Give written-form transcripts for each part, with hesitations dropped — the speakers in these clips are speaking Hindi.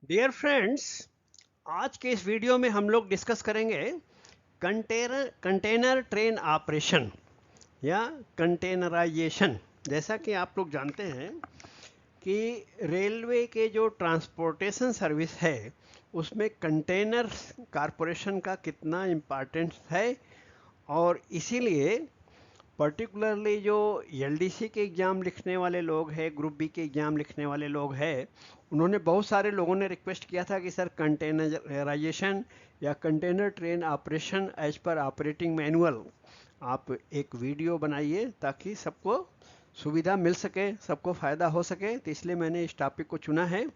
डियर फ्रेंड्स, आज के इस वीडियो में हम लोग डिस्कस करेंगे कंटेनर ट्रेन ऑपरेशन या कंटेनराइजेशन। जैसा कि आप लोग जानते हैं कि रेलवे के जो ट्रांसपोर्टेशन सर्विस है उसमें कंटेनर कारपोरेशन का कितना इम्पोर्टेंस है, और इसीलिए पर्टिकुलरली जो एलडीसी के एग्ज़ाम लिखने वाले लोग हैं, ग्रुप बी के एग्ज़ाम लिखने वाले लोग हैं, उन्होंने बहुत सारे लोगों ने रिक्वेस्ट किया था कि सर कंटेनराइजेशन या कंटेनर ट्रेन ऑपरेशन एज पर ऑपरेटिंग मैनुअल आप एक वीडियो बनाइए ताकि सबको सुविधा मिल सके, सबको फ़ायदा हो सके। तो इसलिए मैंने इस टॉपिक को चुना है।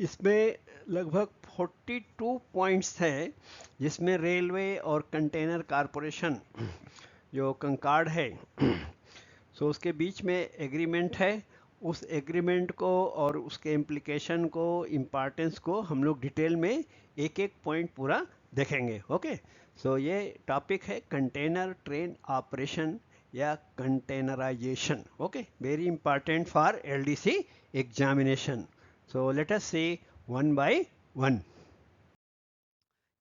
इसमें लगभग 42 पॉइंट्स हैं, जिसमें रेलवे और कंटेनर कारपोरेशन जो कंकार्ड है उसके बीच में एग्रीमेंट है। उस एग्रीमेंट को और उसके इम्प्लीकेशन को, इम्पॉर्टेंस को हम लोग डिटेल में एक एक पॉइंट पूरा देखेंगे। ओके, ये टॉपिक है कंटेनर ट्रेन ऑपरेशन या containerisation. Okay, very important for LDC examination. Let us see one by one.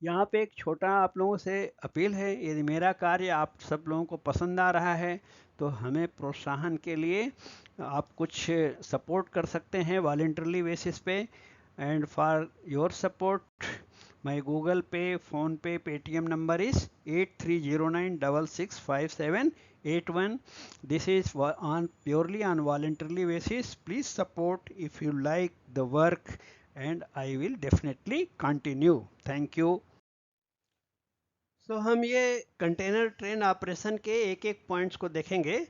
यहाँ पे एक छोटा आप लोगों से अपील है, यदि मेरा कार्य आप सब लोगों को पसंद आ रहा है तो हमें प्रोत्साहन के लिए आप कुछ सपोर्ट कर सकते हैं वॉलेंटरली बेसिस पे। And for your support my Google पे, फ़ोन पे, Paytm number is 8309665781। This is on purely on voluntarily basis. Please support if you like the work and I will definitely continue. Thank you. हम ये कंटेनर ट्रेन ऑपरेशन के एक एक पॉइंट्स को देखेंगे।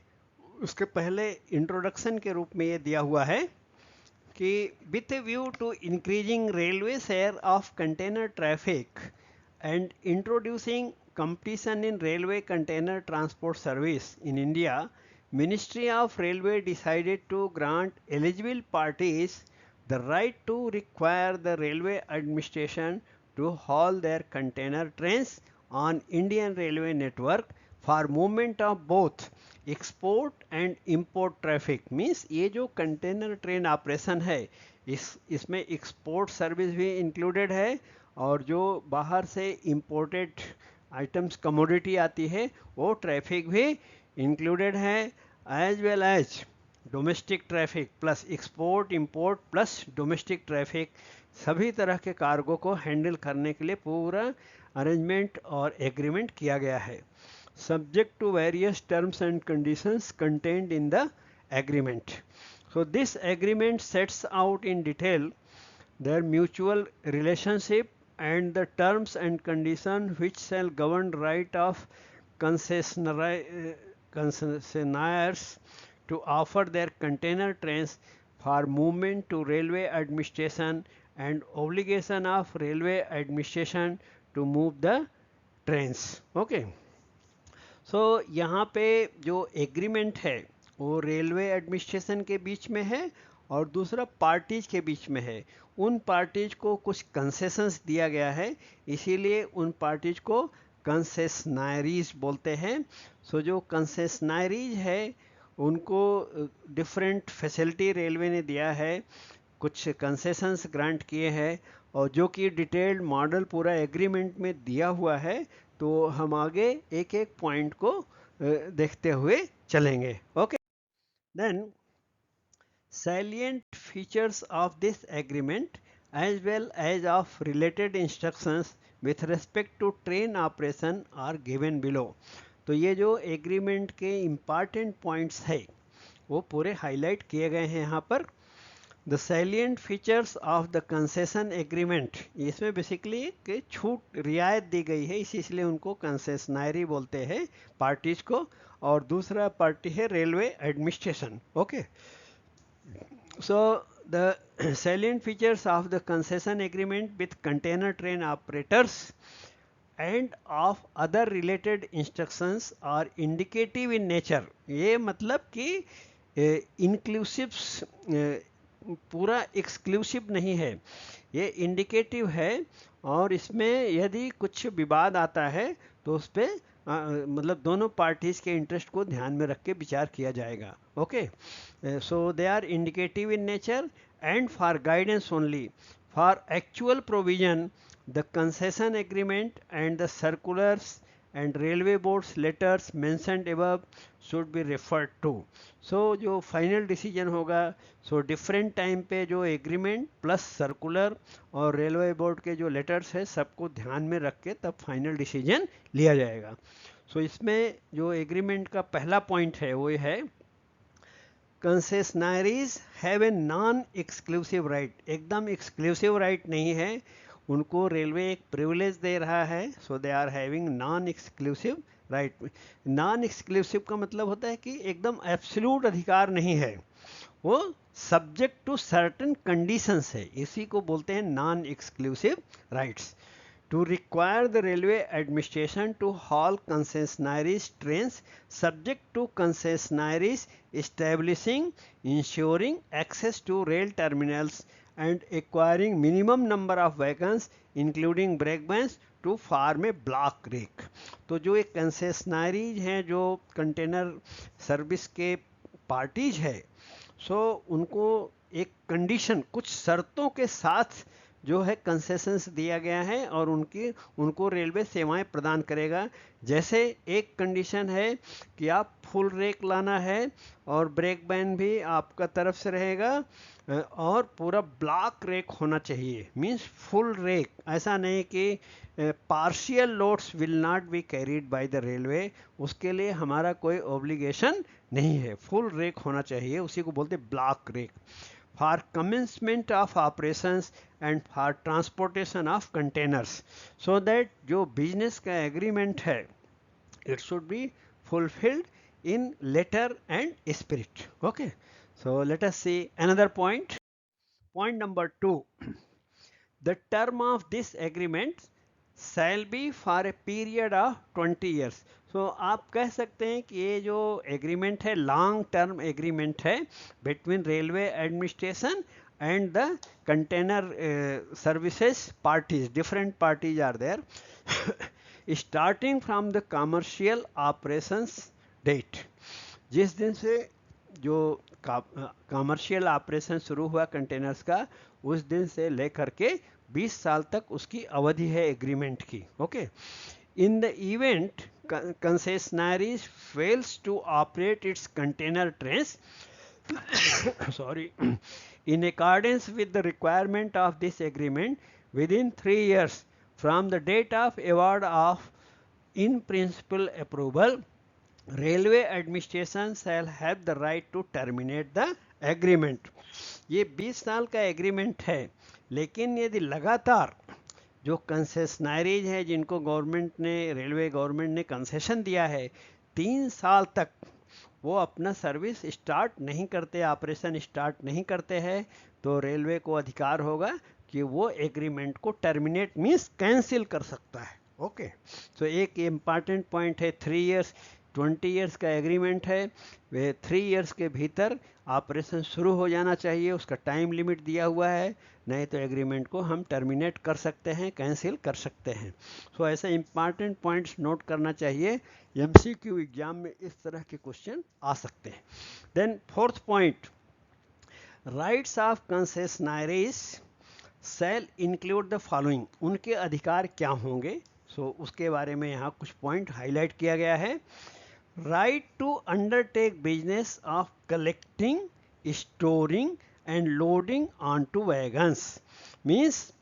उसके पहले इंट्रोडक्शन के रूप में ये दिया हुआ है कि with a view to increasing railway share of container traffic and introducing competition in railway container transport service in India, Ministry of Railway decided to grant eligible parties the right to require the railway administration to haul their container trains on Indian Railway network for movement of both export and import traffic. Means ये जो कंटेनर ट्रेन ऑपरेशन है इसमें एक्सपोर्ट सर्विस भी इंक्लूडेड है, और जो बाहर से इम्पोर्टेड आइटम्स कमोडिटी आती है वो ट्रैफिक भी इंक्लूडेड है, as well as domestic traffic plus export import plus domestic traffic. सभी तरह के कार्गो को हैंडल करने के लिए पूरा अरेंजमेंट और एग्रीमेंट किया गया है, subject to various terms and conditions contained in the agreement. This agreement sets out in detail their mutual relationship and the terms and conditions which shall govern right of concessionaires to offer their container trains for movement to railway administration and obligation of railway administration to move the trains. Okay. यहाँ पे जो एग्रीमेंट है वो रेलवे एडमिनिस्ट्रेशन के बीच में है और दूसरा पार्टीज के बीच में है। उन पार्टीज को कुछ कंसेशंस दिया गया है, इसीलिए उन पार्टीज को कंसेशनरीज बोलते हैं। जो कंसेशनरीज है उनको डिफरेंट फैसिलिटी रेलवे ने दिया है, कुछ कंसेशंस ग्रांट किए हैं, और जो कि डिटेल्ड मॉडल पूरा एग्रीमेंट में दिया हुआ है। तो हम आगे एक एक पॉइंट को देखते हुए चलेंगे। Okay, then salient features of this agreement as well as of related instructions with respect to train operation are given below. तो ये जो एग्रीमेंट के इम्पॉर्टेंट पॉइंट्स है वो पूरे हाईलाइट किए गए हैं यहाँ पर। The salient features of the concession agreement, इसमें बेसिकली एक छूट रियायत दी गई है, इसलिए उनको कंसेशनरी बोलते हैं पार्टीज को, और दूसरा पार्टी है railway administration. Okay, the salient features of the concession agreement with container train operators and of other related instructions are indicative in nature. ये मतलब कि इंक्लूसिव पूरा एक्सक्लूसिव नहीं है, ये इंडिकेटिव है, और इसमें यदि कुछ विवाद आता है तो उस पर मतलब दोनों पार्टीज के इंटरेस्ट को ध्यान में रख के विचार किया जाएगा. Okay, so they are indicative in nature and for guidance only. For actual provision the concession agreement and the circulars and railway board's letters mentioned above should be referred to. So जो फाइनल डिसीजन होगा, सो डिफरेंट टाइम पे जो एग्रीमेंट प्लस सर्कुलर और रेलवे बोर्ड के जो लेटर्स है सबको ध्यान में रख के तब फाइनल डिसीजन लिया जाएगा. सो इसमें जो एग्रीमेंट का पहला पॉइंट है वो है concessionaries have a non exclusive right. एकदम एक्सक्लूसिव राइट नहीं है, उनको रेलवे एक प्रिविलेज दे रहा है. So they are having non exclusive right. Non exclusive का मतलब होता है कि एकदम एब्सोल्यूट अधिकार नहीं है, वो सब्जेक्ट टू सर्टेन कंडीशंस है, इसी को बोलते हैं non exclusive rights. To require the railway administration to haul concessionaries trains subject to concessionaries establishing, ensuring access to rail terminals and acquiring minimum number of wagons including breakbans to farm a block rake. तो जो एक कंसेशनरीज हैं जो कंटेनर सर्विस के पार्टीज है, सो उनको एक कंडीशन कुछ शर्तों के साथ जो है कंसेशंस दिया गया है और उनको रेलवे सेवाएं प्रदान करेगा. जैसे एक कंडीशन है कि आप फुल रेक लाना है और ब्रेक बैन भी आपका तरफ से रहेगा और पूरा ब्लॉक रेक होना चाहिए, मींस फुल रेक. ऐसा नहीं कि partial loads will not be carried bye the railway, उसके लिए हमारा कोई ऑब्लिगेशन नहीं है, फुल रेक होना चाहिए, उसी को बोलते block rake. For commencement of operations and for transportation of containers, so that जो business का agreement है it should be fulfilled in letter and spirit. Okay, so let us see another point. Point number 2, the term of this agreement shall be for a period of 20 years. तो आप कह सकते हैं कि ये जो एग्रीमेंट है लॉन्ग टर्म एग्रीमेंट है between railway administration and the container services parties. Different parties are there starting from the commercial operations date. जिस दिन से जो कमर्शियल ऑपरेशन शुरू हुआ कंटेनर्स का, उस दिन से लेकर के 20 साल तक उसकी अवधि है एग्रीमेंट की. Okay, in the event concessionaries fails to operate its container trains sorry in accordance with the requirement of this agreement within 3 years from the date of award of in principle approval, railway administration shall have the right to terminate the agreement. ये 20 साल का एग्रीमेंट है, लेकिन यदि लगातार जो कंसेशनरीज है जिनको गवर्नमेंट ने रेलवे गवर्नमेंट ने कंसेशन दिया है 3 साल तक वो अपना सर्विस स्टार्ट नहीं करते, ऑपरेशन स्टार्ट नहीं करते हैं, तो रेलवे को अधिकार होगा कि वो एग्रीमेंट को टर्मिनेट मीन्स कैंसिल कर सकता है. ओके, तो एक इम्पॉर्टेंट पॉइंट है 3 इयर्स 20 इयर्स का एग्रीमेंट है, वे 3 इयर्स के भीतर ऑपरेशन शुरू हो जाना चाहिए, उसका टाइम लिमिट दिया हुआ है, नहीं तो एग्रीमेंट को हम टर्मिनेट कर सकते हैं, कैंसिल कर सकते हैं. सो ऐसे इंपॉर्टेंट पॉइंट्स नोट करना चाहिए, एमसीक्यू एग्जाम में इस तरह के क्वेश्चन आ सकते हैं. Then fourth point, rights of concessionaries shall include the following. उनके अधिकार क्या होंगे, सो उसके बारे में यहाँ कुछ पॉइंट हाईलाइट किया गया है. Right to undertake business of collecting, storing and loading on to wagons. Means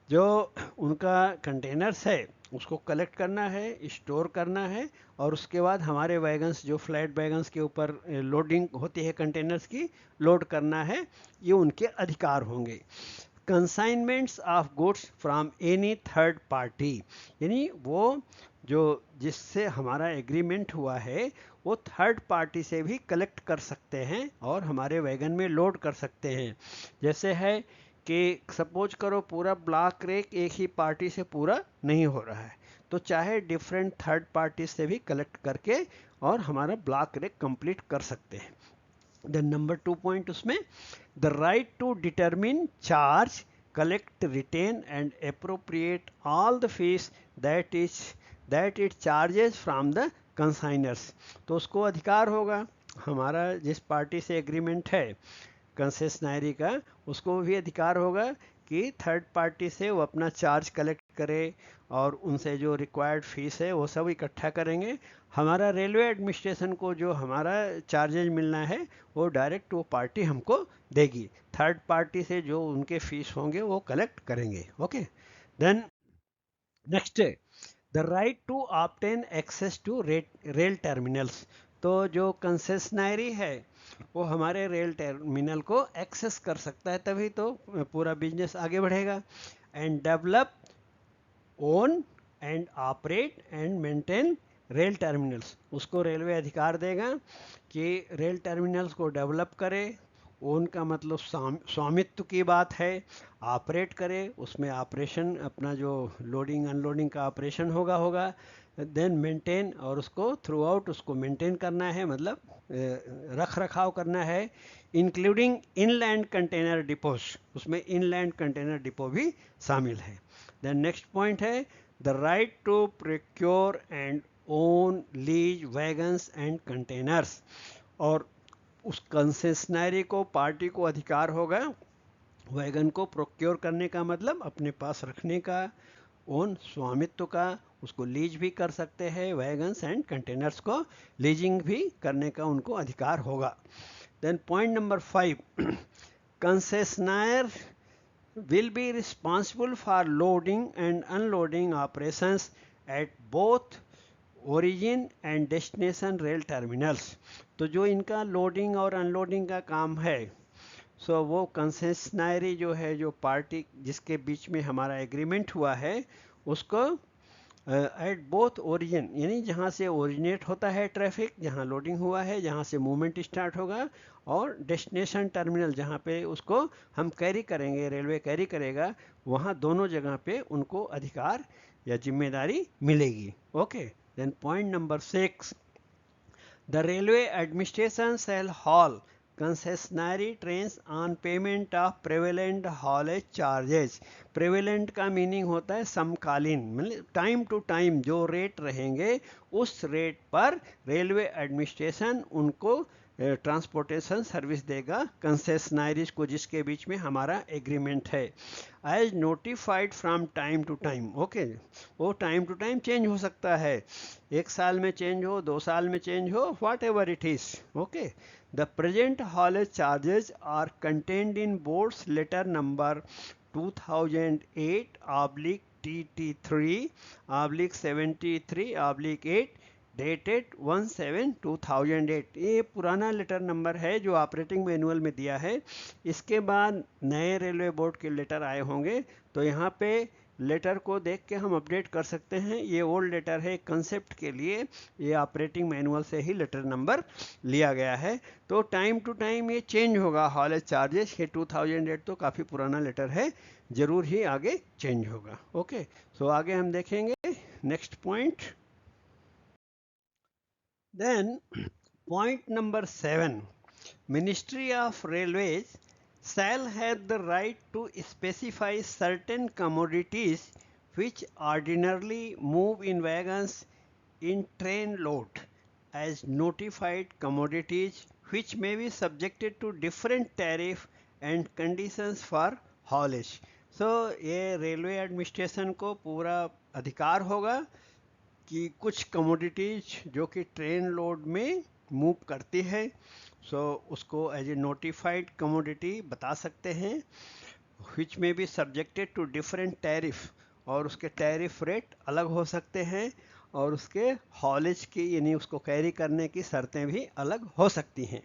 जो उनका कंटेनर्स है उसको कलेक्ट करना है, स्टोर करना है और उसके बाद हमारे वैगन्स जो फ्लैट वैगन्स के ऊपर लोडिंग होती है कंटेनर्स की, लोड करना है, ये उनके अधिकार होंगे. Consignments of goods from any third party, यानी वो जो जिससे हमारा एग्रीमेंट हुआ है वो थर्ड पार्टी से भी कलेक्ट कर सकते हैं और हमारे वैगन में लोड कर सकते हैं. जैसे है कि सपोज करो पूरा ब्लॉक रेक एक ही पार्टी से पूरा नहीं हो रहा है, तो चाहे डिफरेंट थर्ड पार्टी से भी कलेक्ट करके और हमारा ब्लॉक रेक कंप्लीट कर सकते हैं. देन नंबर 2 पॉइंट उसमें, the right to determine charge, collect, retain and appropriate all the fees that is that it charges from the consignors. तो उसको अधिकार होगा, हमारा जिस पार्टी से एग्रीमेंट है कंसेशनरी का, उसको भी अधिकार होगा कि थर्ड पार्टी से वो अपना चार्ज कलेक्ट करे और उनसे जो रिक्वायर्ड फीस है वो सब इकट्ठा करेंगे। हमारा रेलवे एडमिनिस्ट्रेशन को जो हमारा चार्जेज मिलना है वो डायरेक्ट वो पार्टी हमको देगी, थर्ड पार्टी से जो उनके फीस होंगे वो कलेक्ट करेंगे। ओके, देन नेक्स्ट है the right to obtain access to rail terminals. तो जो कंसेशनरी है वो हमारे रेल टर्मिनल को एक्सेस कर सकता है, तभी तो पूरा बिजनेस आगे बढ़ेगा। And develop, own and operate and maintain rail terminals, उसको रेलवे अधिकार देगा कि रेल टर्मिनल्स को डेवलप करे। ओन का मतलब स्वामित्व की बात है। ऑपरेट करे, उसमें ऑपरेशन अपना जो लोडिंग अनलोडिंग का ऑपरेशन होगा। देन मेंटेन, और उसको थ्रू आउट उसको मेंटेन करना है, मतलब रख रखाव करना है, इंक्लूडिंग इनलैंड कंटेनर डिपोज, उसमें इनलैंड कंटेनर डिपो भी शामिल है। देन नेक्स्ट पॉइंट है the right to procure and own lease wagons and containers. और उस कंसेशनरी को, पार्टी को अधिकार होगा वैगन को प्रोक्योर करने का, मतलब अपने पास रखने का, ओन स्वामित्व का, उसको लीज भी कर सकते हैं, वैगन्स एंड कंटेनर्स को लीजिंग भी करने का उनको अधिकार होगा। Then point number 5, concessioner will be responsible for loading and unloading operations at both origin and destination rail terminals। तो जो इनका लोडिंग और अनलोडिंग का काम है, सो वो कंसेशनरी जो है, जो पार्टी जिसके बीच में हमारा एग्रीमेंट हुआ है, उसको एट बोथ ओरिजिन, यानी जहाँ से ओरिजिनेट होता है ट्रैफिक, जहाँ लोडिंग हुआ है, जहाँ से मूवमेंट स्टार्ट होगा, और डेस्टिनेशन टर्मिनल जहाँ पे उसको हम कैरी करेंगे, रेलवे कैरी करेगा, वहाँ दोनों जगह पे उनको अधिकार या जिम्मेदारी मिलेगी। Okay, then point number 6, the railway administration shall haul concessionary trains on payment of prevalent haulage charges. Prevalent का मीनिंग होता है समकालीन, मतलब टाइम टू टाइम जो रेट रहेंगे उस रेट पर रेलवे एडमिनिस्ट्रेशन उनको ट्रांसपोर्टेशन सर्विस देगा कंसेशनरीज को, जिसके बीच में हमारा एग्रीमेंट है। As notified from time to time. Okay, वो टाइम टू टाइम चेंज हो सकता है, 1 साल में चेंज हो, 2 साल में चेंज हो, what ever it is. Okay, the present haulage charges are contained in board's letter number 2008/TT3/73/8 dated 1/7/2008। ये पुराना लेटर नंबर है जो ऑपरेटिंग मैनुअल में दिया है। इसके बाद नए रेलवे बोर्ड के लेटर आए होंगे, तो यहाँ पे लेटर को देख के हम अपडेट कर सकते हैं। ये ओल्ड लेटर है कंसेप्ट के लिए, ये ऑपरेटिंग मैनुअल से ही लेटर नंबर लिया गया है। तो टाइम टू टाइम ये चेंज होगा हॉलेज चार्जेस। ये 2008 तो काफ़ी पुराना लेटर है, जरूर ही आगे चेंज होगा। ओके, सो आगे हम देखेंगे next point. Then point number 7, ministry of railways shall have the right to specify certain commodities which ordinarily move in wagons in train load as notified commodities which may be subjected to different tariff and conditions for haulage। so ये रेलवे एडमिनिस्ट्रेशन को पूरा अधिकार होगा कि कुछ कमोडिटीज जो कि ट्रेन लोड में मूव करती है, उसको एज ए नोटिफाइड कमोडिटी बता सकते हैं, विच में be subjected to different tariff, और उसके टैरिफ रेट अलग हो सकते हैं, और उसके हॉलेज की यानी उसको कैरी करने की शर्तें भी अलग हो सकती हैं।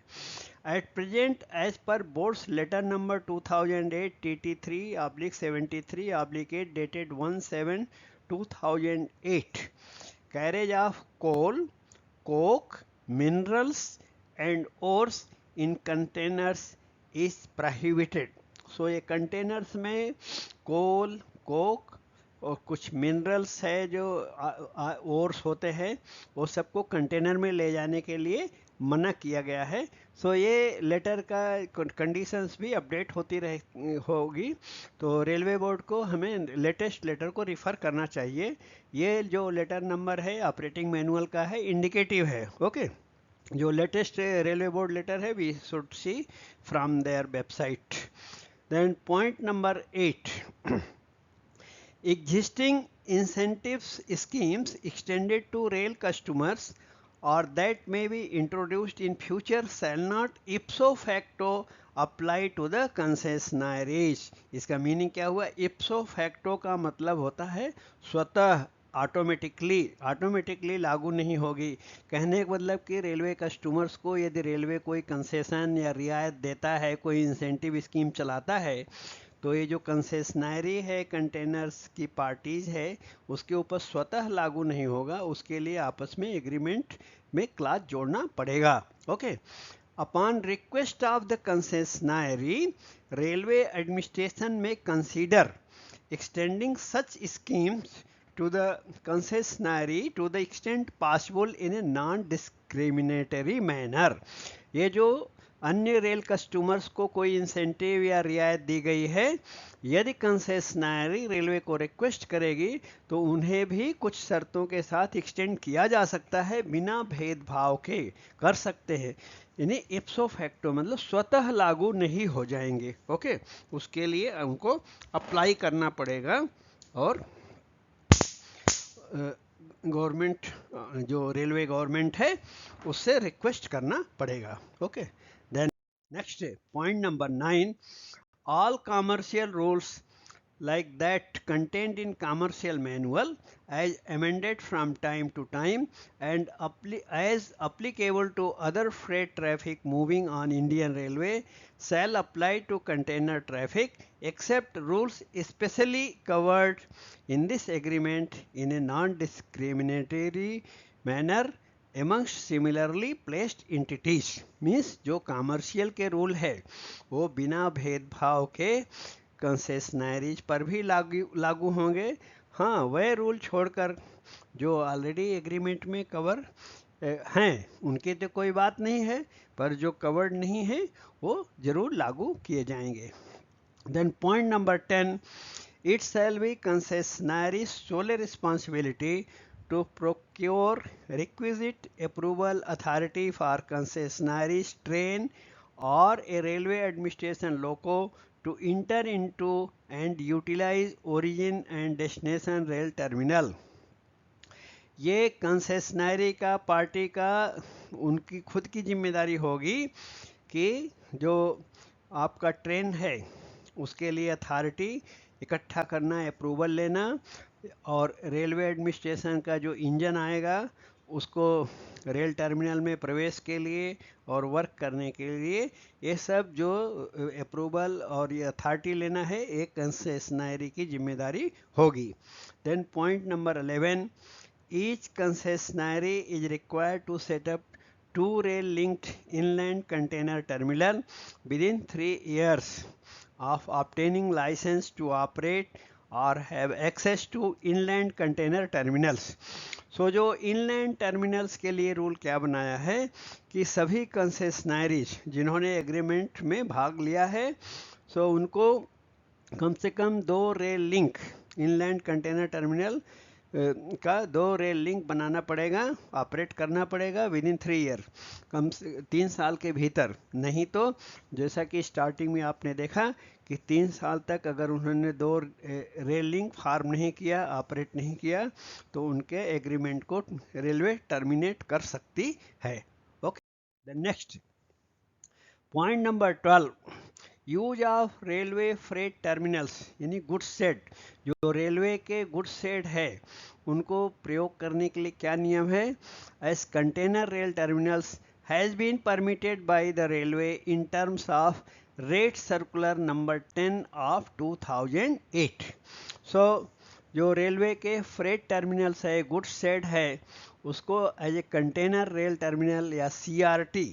At present as per board's letter number 2008 TT3/73/8 dated 1/7/2008, carriage of coal, coke, minerals and ores in containers is prohibited। so ये कंटेनर्स में कोल, कोक और कुछ मिनरल्स है जो ओर्स होते हैं, वो सबको कंटेनर में ले जाने के लिए मना किया गया है। सो ये लेटर का कंडीशंस भी अपडेट होती होगी, तो रेलवे बोर्ड को हमें लेटेस्ट लेटर को रिफ़र करना चाहिए। ये जो लेटर नंबर है ऑपरेटिंग मैनुअल का है, इंडिकेटिव है। ओके, जो लेटेस्ट रेलवे बोर्ड लेटर है we should see from their website. Then point number 8, existing incentives schemes extended to rail customers or that may be introduced in future shall not ipso facto apply to the concessionaries। इसका मीनिंग क्या हुआ? ipso facto का मतलब होता है स्वतः, ऑटोमेटिकली लागू नहीं होगी। कहने का मतलब कि रेलवे कस्टमर्स को यदि रेलवे कोई कंसेशन या रियायत देता है, कोई इंसेंटिव स्कीम चलाता है, तो ये जो कंसेशनरी है, कंटेनर्स की पार्टीज है, उसके ऊपर स्वतः लागू नहीं होगा। उसके लिए आपस में एग्रीमेंट में क्लास जोड़ना पड़ेगा। Okay, upon request of the concessionary, railway administration may consider extending such schemes to the concessionary to the extent possible in a non-discriminatory manner। ये जो अन्य रेल कस्टमर्स को कोई इंसेंटिव या रियायत दी गई है, यदि कंसेशनरी रेलवे को रिक्वेस्ट करेगी तो उन्हें भी कुछ शर्तों के साथ एक्सटेंड किया जा सकता है, बिना भेदभाव के कर सकते हैं। यानी इप्सो फैक्टो मतलब स्वतः लागू नहीं हो जाएंगे। ओके, उसके लिए उनको अप्लाई करना पड़ेगा और गवर्नमेंट, जो रेलवे गवर्नमेंट है, उससे रिक्वेस्ट करना पड़ेगा। Okay, then next point number 9, all commercial rules like that contained in commercial manual as amended from time to time and as applicable to other freight traffic moving on Indian Railway shall apply to container traffic except rules especially covered in this agreement in a non-discriminatory manner amongst similarly placed entities। Means जो कमर्शियल के रूल है वो बिना भेदभाव के कंसेशनरीज पर भी लागू होंगे। हाँ, वह रूल छोड़कर जो ऑलरेडी एग्रीमेंट में कवर हैं उनकी तो कोई बात नहीं है, पर जो कवर्ड नहीं है वो जरूर लागू किए जाएंगे। Then point number 10, it shall be concessionary sole responsibility to procure requisite approval authority for concessionaries train or a railway administration loco to enter into and utilize origin and destination rail terminal। ये कंसेशनरी का पार्टी का उनकी खुद की जिम्मेदारी होगी कि जो आपका ट्रेन है उसके लिए अथॉरिटी इकट्ठा करना, अप्रूवल लेना, और रेलवे एडमिनिस्ट्रेशन का जो इंजन आएगा उसको रेल टर्मिनल में प्रवेश के लिए और वर्क करने के लिए, ये सब जो अप्रूवल और ये अथॉरिटी लेना है एक कंसेशनरी की जिम्मेदारी होगी। Then point number 11, each concessionary is required to set up 2 rail linked inland container terminal within 3 years of obtaining license to operate or have access to inland container terminals. So जो इनलैंड टर्मिनल्स के लिए रूल क्या बनाया है कि सभी कंसेशनरीज जिन्होंने एग्रीमेंट में भाग लिया है, सो उनको कम से कम 2 rail link inland container terminal का 2 रेल लिंक बनाना पड़ेगा, ऑपरेट करना पड़ेगा विद इन 3 ईयर, कम से 3 साल के भीतर। नहीं तो जैसा कि स्टार्टिंग में आपने देखा कि 3 साल तक अगर उन्होंने 2 रेल लिंक फार्म नहीं किया, ऑपरेट नहीं किया, तो उनके एग्रीमेंट को रेलवे टर्मिनेट कर सकती है। Okay, the next point number 12, use of railway freight terminals यानी गुड्स शेड। जो रेलवे के गुड्स शेड है उनको प्रयोग करने के लिए क्या नियम है? As container rail terminals has been permitted by the railway in terms of rate circular number 10 of 2008। So जो रेलवे के फ्रेट टर्मिनल्स है, गुड्स शेड है, उसको as a container rail terminal या CRT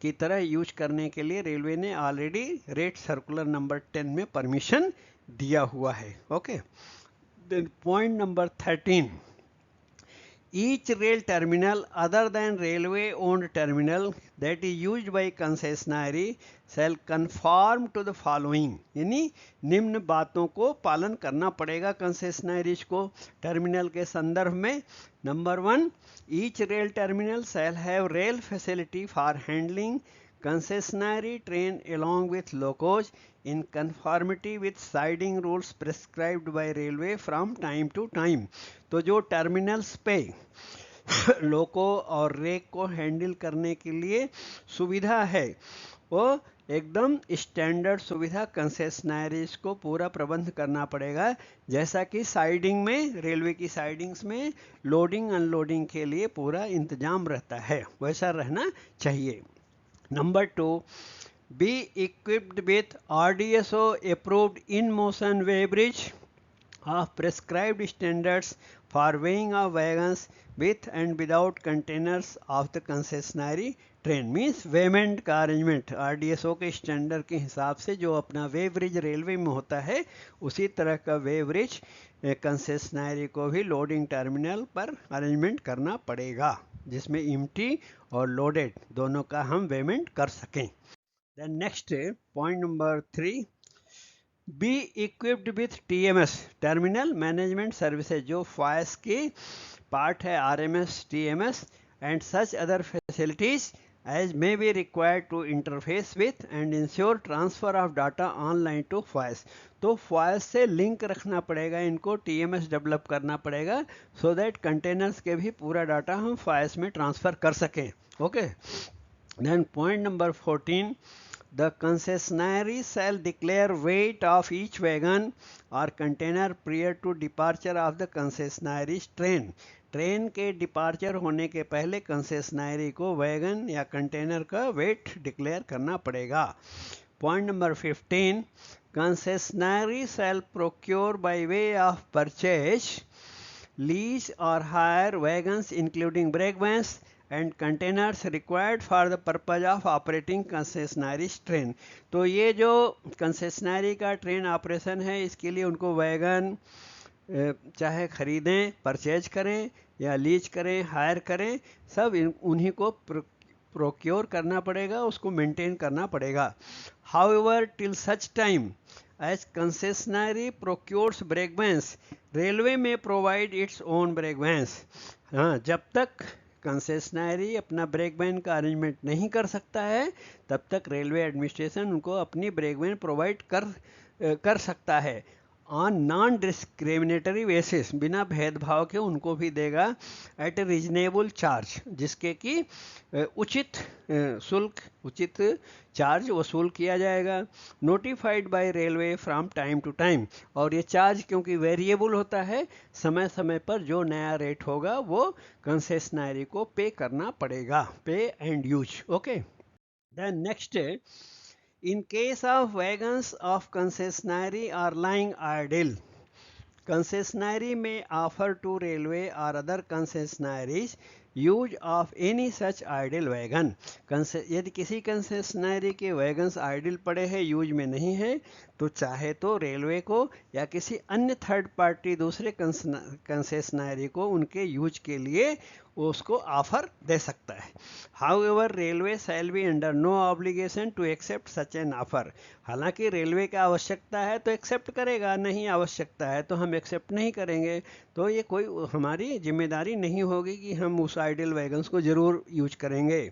की तरह यूज करने के लिए रेलवे ने ऑलरेडी रेट सर्कुलर नंबर 10 में परमिशन दिया हुआ है। Okay, then point number 13, each rail terminal other than railway owned terminal that is used by concessionary shall conform to the following, यानी निम्न बातों को पालन करना पड़ेगा कंसेशनरीज को टर्मिनल के संदर्भ में। Number 1, each rail terminal shall have rail facility for handling concessionary train along with locos in conformity with siding rules prescribed by railway from time to time। तो जो टर्मिनल्स पे लोको और रेक को हैंडल करने के लिए सुविधा है वो एकदम स्टैंडर्ड सुविधा कंसेशनरीज को पूरा प्रबंध करना पड़ेगा, जैसा कि साइडिंग में रेलवे की साइडिंग्स में लोडिंग अनलोडिंग के लिए पूरा इंतजाम रहता है, वैसा रहना चाहिए। Number 2, be equipped with RDSO approved in motion weigh bridge of prescribed standards for weighing of wagons with and without containers of the concessionary train। Means weighment का अरेंजमेंट RDSO के स्टैंडर्ड के हिसाब से जो अपना वे ब्रिज रेलवे में होता है उसी तरह का वे ब्रिज कंसेशनरी को भी लोडिंग टर्मिनल पर अरेंजमेंट करना पड़ेगा, जिसमें इम्प्टी और लोडेड दोनों का हम वेमेंट कर सकें। Then next point number 3, be equipped with TMS terminal management services, जो FOIS की पार्ट है RMS TMS and such other facilities as may be required to interface with and ensure transfer of data online to FOIS। तो FOIS से लिंक रखना पड़ेगा, इनको TMS डेवलप करना पड़ेगा सो दैट कंटेनर्स के भी पूरा डाटा हम FOIS में ट्रांसफ़र कर सकें। Okay, then point number 14, the concessionary shall declare weight of each wagon or container prior to departure of the concessionary's train। Train के डिपार्चर होने के पहले कंसेशनरी को वैगन या कंटेनर का वेट डिक्लेयर करना पड़ेगा। Point number 15, concessionary shall procure by way of purchase, lease or hire wagons including brake vans and containers required for the purpose of operating concessionary train. तो ये जो कंसेशनरी का ट्रेन ऑपरेशन है इसके लिए उनको वैगन चाहे खरीदें, परचेज करें या लीज करें, हायर करें, सब उन्हीं को प्रोक्योर करना पड़ेगा, उसको मेंटेन करना पड़ेगा। However till such time as concessionary procures brake vans, railway may provide its own brake vans. हाँ, जब तक कंसेशनरी अपना ब्रेक वैन का अरेंजमेंट नहीं कर सकता है तब तक रेलवे एडमिनिस्ट्रेशन उनको अपनी ब्रेक वैन प्रोवाइड कर सकता है ऑन नॉन डिस्क्रिमिनेटरी बेसिस, बिना भेदभाव के उनको भी देगा एट ए रीजनेबल चार्ज, जिसके कि उचित शुल्क, उचित चार्ज वसूल किया जाएगा। Notified by railway from time to time, और ये चार्ज क्योंकि वेरिएबल होता है, समय समय पर जो नया रेट होगा वो कंसेशनरी को पे करना पड़ेगा, pay and use. Okay, then next, in case of wagons of concessionary are lying idle, concessionary may offer to railway or other concessionaries use of any such idle wagon. यदि किसी कंसेशनरी के वैगन्स आइडल पड़े हैं, यूज में नहीं है, तो चाहे तो रेलवे को या किसी अन्य थर्ड पार्टी दूसरे कंसेशनरी को उनके यूज के लिए उसको ऑफर दे सकता है। However railway shall be under no obligation to accept such an offer, हालांकि रेलवे का आवश्यकता है तो एक्सेप्ट करेगा, नहीं आवश्यकता है तो हम एक्सेप्ट नहीं करेंगे। तो ये कोई हमारी जिम्मेदारी नहीं होगी कि हम उस आइडल वैगन्स को ज़रूर यूज करेंगे।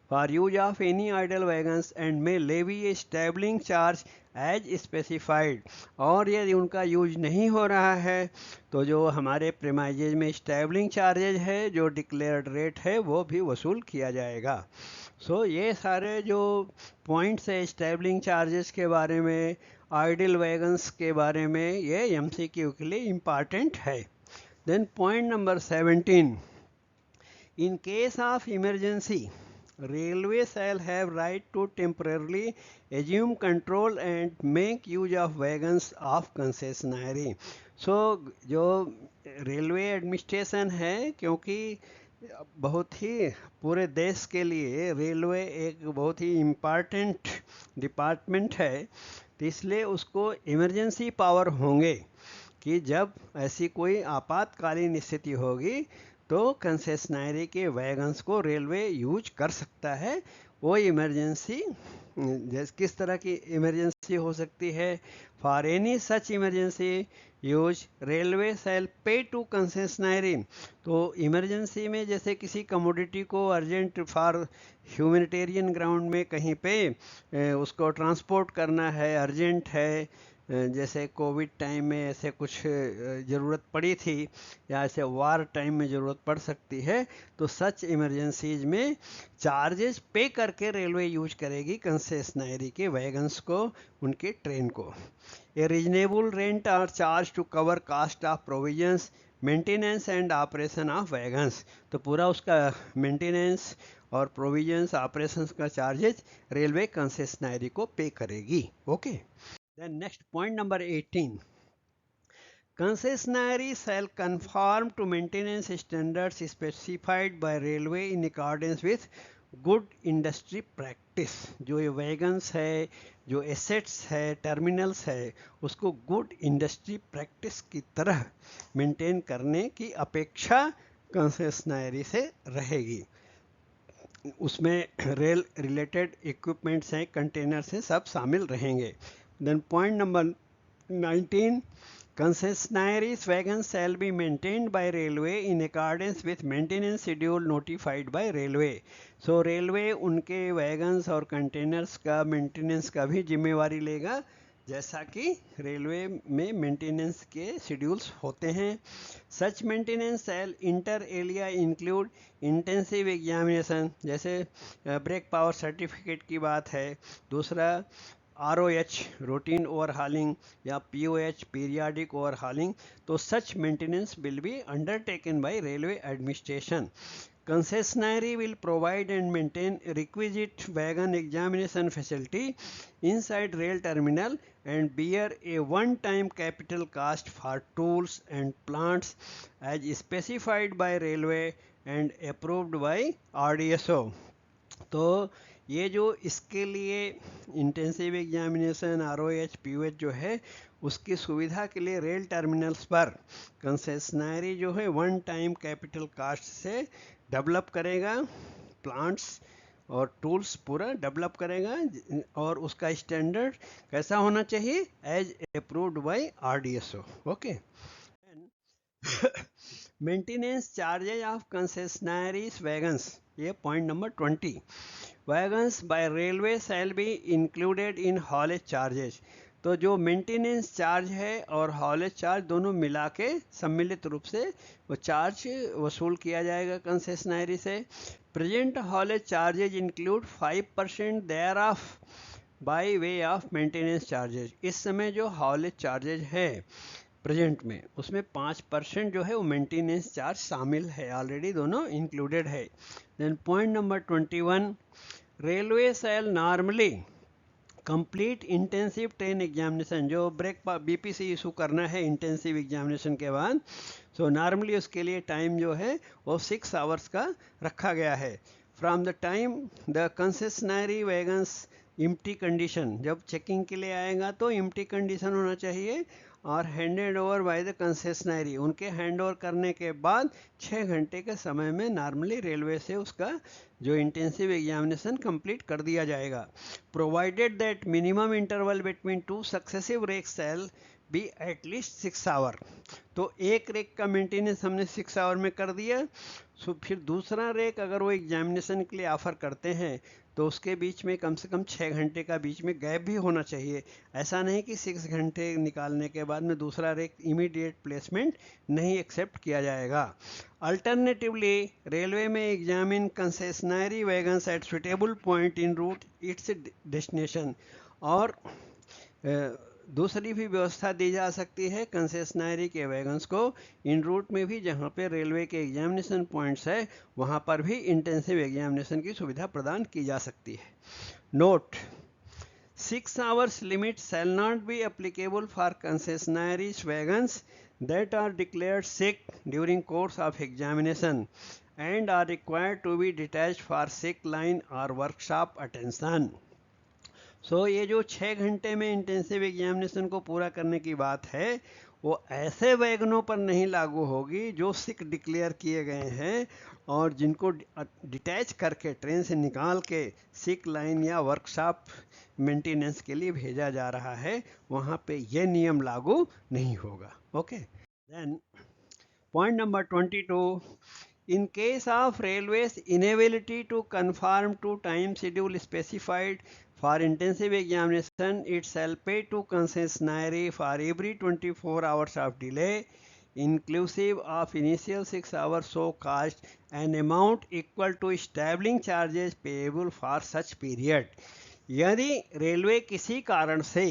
For use of any idle wagons and may levy a stabling charge as specified, और यदि उनका यूज नहीं हो रहा है तो जो हमारे प्रीमाइजेज में स्टैबलिंग चार्जेज है, जो डिक्लेयर्ड रेट है, वो भी वसूल किया जाएगा। सो ये सारे जो पॉइंट्स है स्टैबलिंग चार्जेस के बारे में, आइडल वैगन्स के बारे में, ये MCQ के लिए इम्पॉर्टेंट है। Then point number 17, in case of emergency railway shall have right to temporarily assume control and make use of wagons of concessionary। सो जो रेलवे एडमिनिस्ट्रेशन है, क्योंकि बहुत ही पूरे देश के लिए रेलवे एक बहुत ही इम्पॉर्टेंट डिपार्टमेंट है, तो इसलिए उसको इमरजेंसी पावर होंगे कि जब ऐसी कोई आपातकालीन स्थिति होगी तो कंसेशनरी के वैगन्स को रेलवे यूज कर सकता है। वो इमरजेंसी जैसे किस तरह की इमरजेंसी हो सकती है? For any such emergency use railway shall pay to concessionary. तो इमरजेंसी में जैसे किसी कमोडिटी को अर्जेंट फॉर ह्यूमैनिटेरियन ग्राउंड में कहीं पे उसको ट्रांसपोर्ट करना है, अर्जेंट है, जैसे कोविड टाइम में ऐसे कुछ ज़रूरत पड़ी थी या ऐसे वार टाइम में ज़रूरत पड़ सकती है, तो सच इमरजेंसीज में चार्जेस पे करके रेलवे यूज करेगी कंसेशनरी के वैगन्स को, उनके ट्रेन को। A reasonable rent or charge to cover cost of provisions maintenance and operation of wagons. तो पूरा उसका मेंटेनेंस और प्रोविजंस ऑपरेशंस का चार्जेस रेलवे कंसेशनरी को पे करेगी। Okay. Then next point number 18. Concessionary shall conform to maintenance standards specified by railway in accordance with good industry practice. जो ये वैगन्स है, जो एसेट्स है, टर्मिनल्स है, उसको गुड इंडस्ट्री प्रैक्टिस की तरह मेंटेन करने की अपेक्षा कंसेशनरी से रहेगी। उसमें रेल रिलेटेड इक्विपमेंट्स हैं, कंटेनर्स हैं, सब शामिल रहेंगे। Then point number 19, concessionary wagons shall be maintained by railway in accordance with maintenance schedule notified by railway. So railway उनके वैगन्स और कंटेनर्स का मेंटेनेंस का भी जिम्मेवारी लेगा, जैसा कि रेलवे में मेंटेनेंस के शेड्यूल्स होते हैं। Such maintenance shall inter alia include intensive examination, जैसे ब्रेक पावर सर्टिफिकेट की बात है। दूसरा ROH रूटीन ओवरहालिंग या POH पीरियाडिक ओवरहालिंग। तो such maintenance will be undertaken by railway administration. Concessionary will provide and maintain requisite wagon examination facility inside rail terminal and bear a one-time capital cost for tools and plants as specified by railway and approved by RDSO. तो ये जो इसके लिए इंटेंसिव एग्जामिनेशन ROH POH जो है, उसकी सुविधा के लिए रेल टर्मिनल्स पर कंसेशनरी जो है वन टाइम कैपिटल कास्ट से डेवलप करेगा, प्लांट्स और टूल्स पूरा डेवलप करेगा, और उसका स्टैंडर्ड कैसा होना चाहिए? As approved by RDSO। Okay. Maintenance charges of concessionaries wagons, ये point number 20। Wagons by railway shall be included in haulage charges. तो जो मेंटेनेंस चार्ज है और हॉलेज चार्ज दोनों मिला के सम्मिलित रूप से वो चार्ज वसूल किया जाएगा कंसेशनरी से। Present haulage charges include 5% thereof by way of maintenance charges. इस समय जो हॉलेज चार्जेज है प्रेजेंट में, उसमें 5% जो है वो मेंटेनेंस चार्ज शामिल है, ऑलरेडी दोनों इंक्लूडेड है। Then point number 21, railway shall normally complete intensive train examination. जो ब्रेक BPC इशू करना है इंटेंसिव एग्जामिनेशन के बाद, सो नॉर्मली उसके लिए टाइम जो है वो 6 आवर्स का रखा गया है। From the time the concessionary wagons empty condition, जब चेकिंग के लिए आएगा तो एम्प्टी कंडीशन होना चाहिए, और handed over by the concessionary, उनके हैंड ओवर करने के बाद 6 घंटे के समय में नॉर्मली रेलवे से उसका जो इंटेंसिव एग्जामिनेशन कंप्लीट कर दिया जाएगा। Provided that minimum interval between 2 successive rakes shall be at least 6 hour. तो एक रेक का मेंटेनेंस हमने 6 आवर में कर दिया, सो फिर दूसरा रेक अगर वो एग्जामिनेशन के लिए ऑफर करते हैं तो उसके बीच में कम से कम 6 घंटे का बीच में गैप भी होना चाहिए। ऐसा नहीं कि 6 घंटे निकालने के बाद में दूसरा रेक इमीडिएट प्लेसमेंट नहीं एक्सेप्ट किया जाएगा। Alternatively railway may examine concessionary wagons at suitable point en route its destination. और दूसरी भी व्यवस्था दी जा सकती है कंसेशनरी के वैगन्स को इन रूट में भी, जहाँ पे रेलवे के एग्जामिनेशन पॉइंट्स है वहाँ पर भी इंटेंसिव एग्जामिनेशन की सुविधा प्रदान की जा सकती है। Note, 6 hours limit shall not be applicable for concessionary wagons that are declared sick during course of examination and are required to be detached for sick line or workshop attention. सो ये जो 6 घंटे में इंटेंसिव एग्जामिनेशन को पूरा करने की बात है, वो ऐसे वैगनों पर नहीं लागू होगी जो सिक डिक्लेयर किए गए हैं और जिनको डिटैच करके ट्रेन से निकाल के सिक लाइन या वर्कशॉप मेंटेनेंस के लिए भेजा जा रहा है, वहाँ पे ये नियम लागू नहीं होगा. Okay, then point number 22. In case of railways inability to conform to time schedule specified for intensive examination, it shall pay to concessionary for every 24 hours of delay, inclusive of initial 6 hours so caused, an amount equal to established charges payable for such period. यदि रेलवे किसी कारण से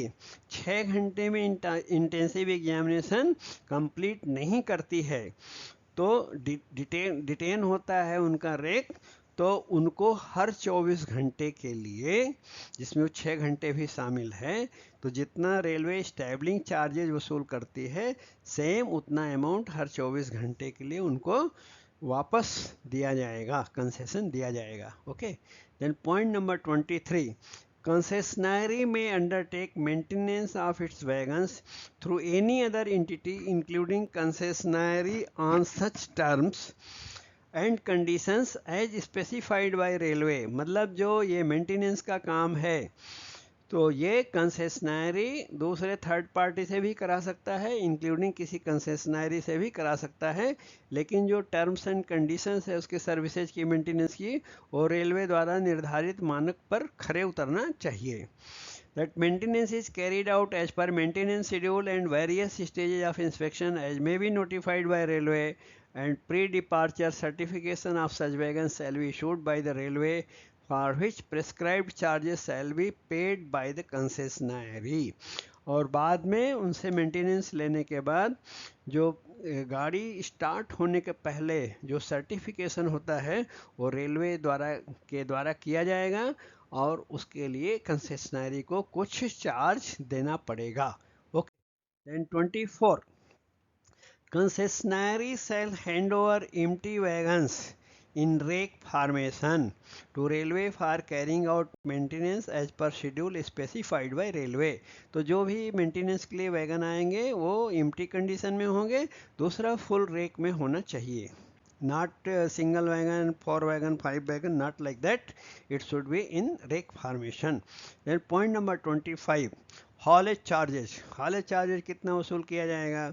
6 घंटे में इंटेंसिव एग्जामिनेशन कंप्लीट नहीं करती है, तो डिटेन होता है उनका रेक, तो उनको हर 24 घंटे के लिए, जिसमें वो 6 घंटे भी शामिल है, तो जितना रेलवे स्टैबलिंग चार्जेज वसूल करती है, सेम उतना अमाउंट हर 24 घंटे के लिए उनको वापस दिया जाएगा, कंसेशन दिया जाएगा. Okay, then point number 23. Concessionary may undertake maintenance of its wagons through any other entity including concessionary on such terms and conditions as specified by railway. मतलब जो ये मेंटेनेंस का काम है, तो ये कंसेशनरी दूसरे थर्ड पार्टी से भी करा सकता है, इंक्लूडिंग किसी कंसेशनरी से भी करा सकता है, लेकिन जो टर्म्स एंड कंडीशंस है उसके सर्विसेज की मेंटेनेंस की, वो रेलवे द्वारा निर्धारित मानक पर खरे उतरना चाहिए. That maintenance is carried out as per maintenance schedule and various stages of inspection as may be notified by railway, and pre-departure certification of such wagons shall be issued by the railway, for which prescribed charges shall be paid by the concessionary. और बाद में उनसे मेंटेनेंस लेने के बाद जो गाड़ी स्टार्ट होने के पहले जो सर्टिफिकेशन होता है वो रेलवे द्वारा किया जाएगा और उसके लिए कंसेशनरी को कुछ चार्ज देना पड़ेगा. Okay, then 24. Concessionary shall hand over empty wagons in rake formation to railway for carrying out maintenance as per schedule specified by railway. तो जो भी मेंटेनेंस के लिए वैगन आएंगे वो एम्प्टी कंडीशन में होंगे, दूसरा फुल रेक में होना चाहिए. Not single wagon, 4 wagon, 5 wagon, not like that. It should be in rake formation. Then point number 25. Haulage charges. Haulage charges कितना वसूल किया जाएगा?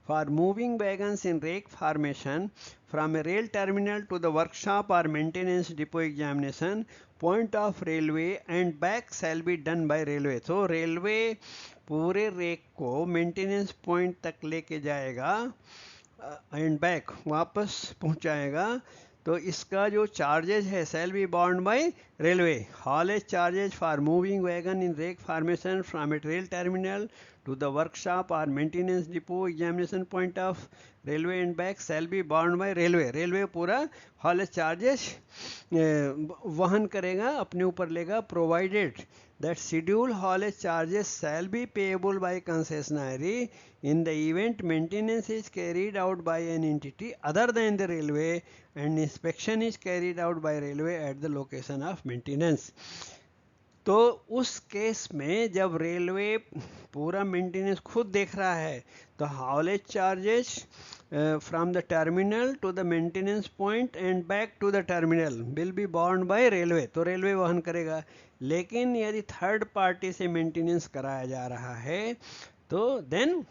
For moving wagons in rake formation from a rail terminal to the workshop or maintenance depot examination point of railway and back shall be done by railway. So railway पूरे रेक को मेंटेनेंस पॉइंट तक लेके जाएगा एंड बैक वापस पहुंचाएगा, तो इसका जो चार्जेज है shall be borne by railway. Haulage charges for moving wagon in rake formation from a rail terminal to the workshop or maintenance depot examination point of railway and back shall be borne by railway. Railway पूरा हॉलेज चार्जेस वहन करेगा, अपने ऊपर लेगा, provided that schedule haulage charges shall be payable by concessionary in the event maintenance is carried out by an entity other than the railway and inspection is carried out by railway at the location of maintenance. तो उस केस में जब रेलवे पूरा मेंटेनेंस खुद देख रहा है, तो haulage charges from the terminal to the maintenance point and back to the terminal will be borne by railway, तो रेलवे वहन करेगा. लेकिन यदि थर्ड पार्टी से मेंटेनेंस कराया जा रहा है तो then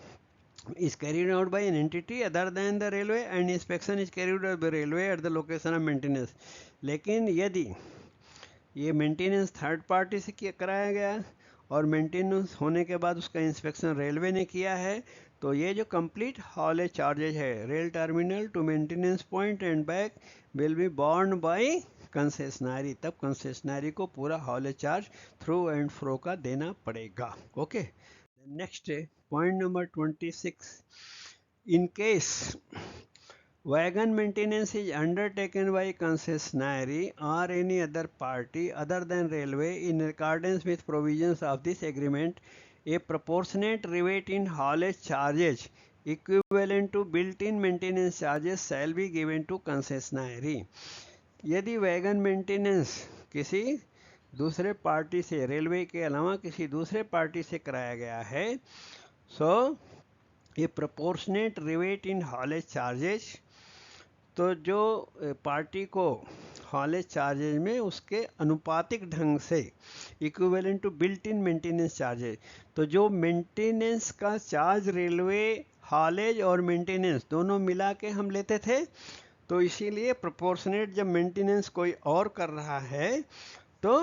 is carried out by an entity other than the railway and inspection is carried out by railway at the location of maintenance. लेकिन यदि ये मेंटेनेंस थर्ड पार्टी से कराया गया और मेंटेनेंस होने के बाद उसका इंस्पेक्शन रेलवे ने किया है, तो ये जो कंप्लीट हॉलेज चार्जेज है rail terminal to maintenance point and back will be borne by concessionary. तब कंसेशनरी को पूरा haulage charge through and fro का देना पड़ेगा. Okay, next point number 26. In case wagon maintenance is undertaken by concessionary or any other party other than railway in accordance with provisions of this agreement, a proportionate rebate in haulage charges equivalent to built-in maintenance charges shall be given to concessionary. यदि वैगन मेंटेनेंस किसी दूसरे पार्टी से, रेलवे के अलावा किसी दूसरे पार्टी से कराया गया है, सो ये proportionate rebate in haulage charges, तो जो पार्टी को हॉलेज चार्जेज में उसके अनुपातिक ढंग से equivalent to built in maintenance charges, तो जो मेंटेनेंस का चार्ज रेलवे हॉलेज और मेंटेनेंस दोनों मिला के हम लेते थे, तो इसीलिए प्रोपोर्शनेट जब मेंटेनेंस कोई और कर रहा है तो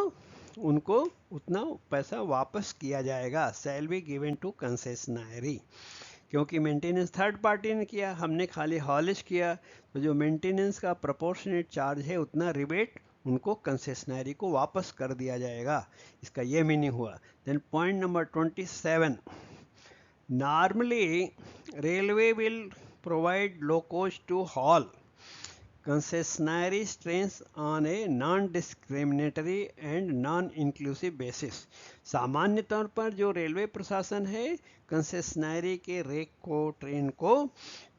उनको उतना पैसा वापस किया जाएगा, shall be given to concessionary. क्योंकि मेंटेनेंस थर्ड पार्टी ने किया, हमने खाली हॉलेज किया, तो जो मेंटेनेंस का प्रोपोर्शनेट चार्ज है उतना रिबेट उनको कंसेशनरी को वापस कर दिया जाएगा, इसका ये मीनिंग हुआ। Then point number 27, normally railway will provide locos to haul concessionary trains on a non-discriminatory and non-inclusive basis। सामान्य तौर पर जो रेलवे प्रशासन है कंसेशनरी के रेक को, ट्रेन को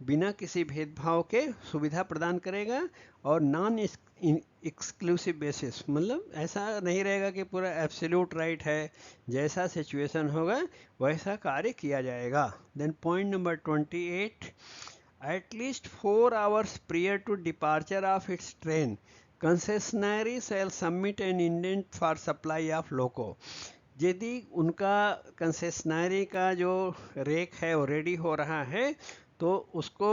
बिना किसी भेदभाव के सुविधा प्रदान करेगा और नॉन एक्सक्लूसिव बेसिस, मतलब ऐसा नहीं रहेगा कि पूरा एब्सोल्यूट राइट है, जैसा सिचुएशन होगा वैसा कार्य किया जाएगा। Then point number 28, at least 4 hours prior to departure of its train, concessionary shall submit an indent for supply of loco। यदि उनका कंसेशनरी का जो रेक है वो रेडी हो रहा है तो उसको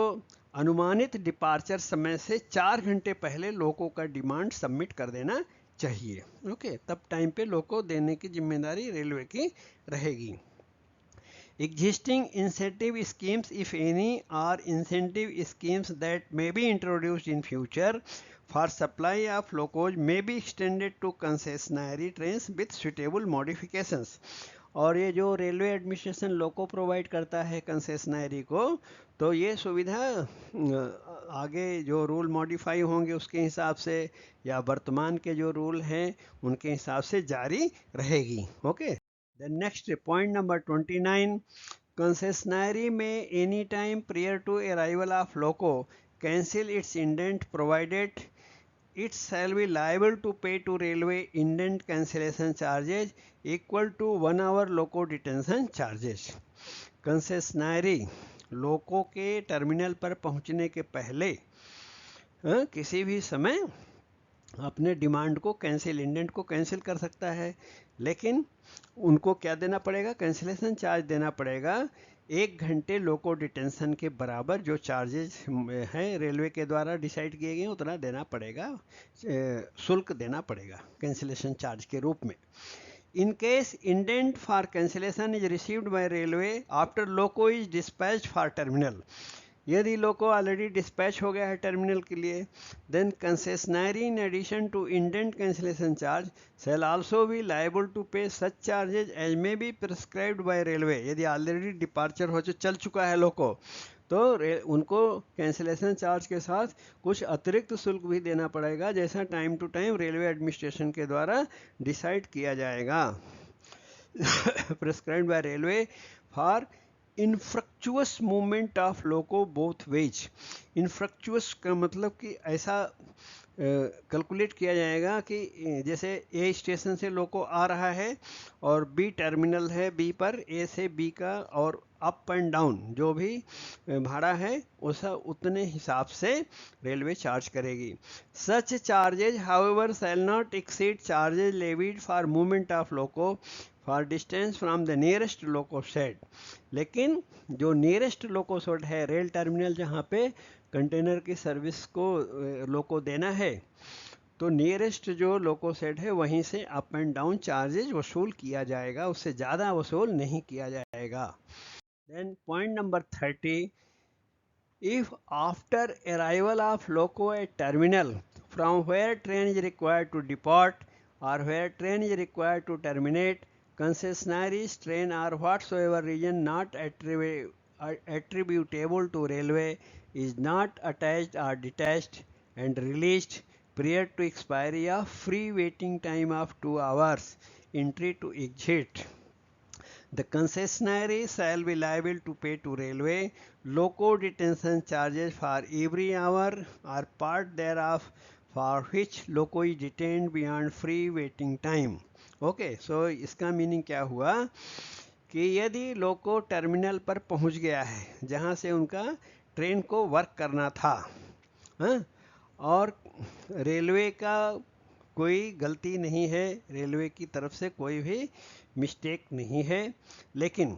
अनुमानित डिपार्चर समय से 4 घंटे पहले लोको का डिमांड सबमिट कर देना चाहिए। ओके, तब टाइम पे लोको देने की जिम्मेदारी रेलवे की रहेगी। Existing incentive schemes, if any, or incentive schemes that may be introduced in future for supply of locos may be extended to concessionary trains with suitable modifications। और ये जो रेलवे एडमिनिस्ट्रेशन लोको प्रोवाइड करता है कंसेशनरी को, तो ये सुविधा आगे जो रूल मॉडिफाई होंगे उसके हिसाब से या वर्तमान के जो रूल हैं उनके हिसाब से जारी रहेगी। Okay, the next point number 29, concessionary may any time prior to arrival of loco cancel its indent provided it shall be liable to pay to railway indent cancellation charges equal to 1 hour loco detention charges। Concessionary लोको के टर्मिनल पर पहुंचने के पहले किसी भी समय अपने डिमांड को कैंसिल, इंडेंट को कैंसिल कर सकता है, लेकिन उनको क्या देना पड़ेगा, कैंसिलेशन चार्ज देना पड़ेगा 1 घंटे लोको डिटेंशन के बराबर, जो चार्जेस हैं रेलवे के द्वारा डिसाइड किए गए उतना देना पड़ेगा, शुल्क देना पड़ेगा कैंसिलेशन चार्ज के रूप में। In case indent for cancellation is received by railway after loco is dispatched for terminal, यदि लोको ऑलरेडी डिस्पैच हो गया है टर्मिनल के लिए, then concessionary in addition to indent cancellation charge shall also be liable to pay such charges as may be prescribed by railway. यदि ऑलरेडी डिपार्चर हो चल चुका है लोको तो उनको कैंसिलेशन चार्ज के साथ कुछ अतिरिक्त शुल्क भी देना पड़ेगा, जैसा time to time railway administration के द्वारा डिसाइड किया जाएगा। Prescribed by railway for infructuous movement of loco both ways. Infructuous का मतलब कि ऐसा कैलकुलेट किया जाएगा कि जैसे ए स्टेशन से लोको आ रहा है और बी टर्मिनल है, बी पर ए से बी का और अप एंड डाउन जो भी भाड़ा है उस उतने हिसाब से रेलवे चार्ज करेगी। Such charges however shall not exceed charges levied for movement of loco for distance from the nearest loco shed. लेकिन जो नियरेस्ट लोको शेड है, रेल टर्मिनल जहाँ पे कंटेनर की सर्विस को लोको देना है, तो नियरेस्ट जो लोको शेड है वहीं से अप एंड डाउन चार्जेज वसूल किया जाएगा, उससे ज़्यादा वसूल नहीं किया जाएगा। Then point number 30, if after arrival of loco at terminal from where train is required to depart or where train is required to terminate, concessionaries train or whatsoever reason not attributable to railway is not attached or detached and released prior to expiry of free waiting time of 2 hours entry to exit, the concessionary shall be liable to pay to railway loco detention charges for every hour or part thereof for which loco is detained beyond free waiting time। Okay, so इसका मीनिंग क्या हुआ कि यदि लोको टर्मिनल पर पहुंच गया है जहां से उनका ट्रेन को वर्क करना था, हाँ, और रेलवे का कोई गलती नहीं है, रेलवे की तरफ से कोई भी मिस्टेक नहीं है, लेकिन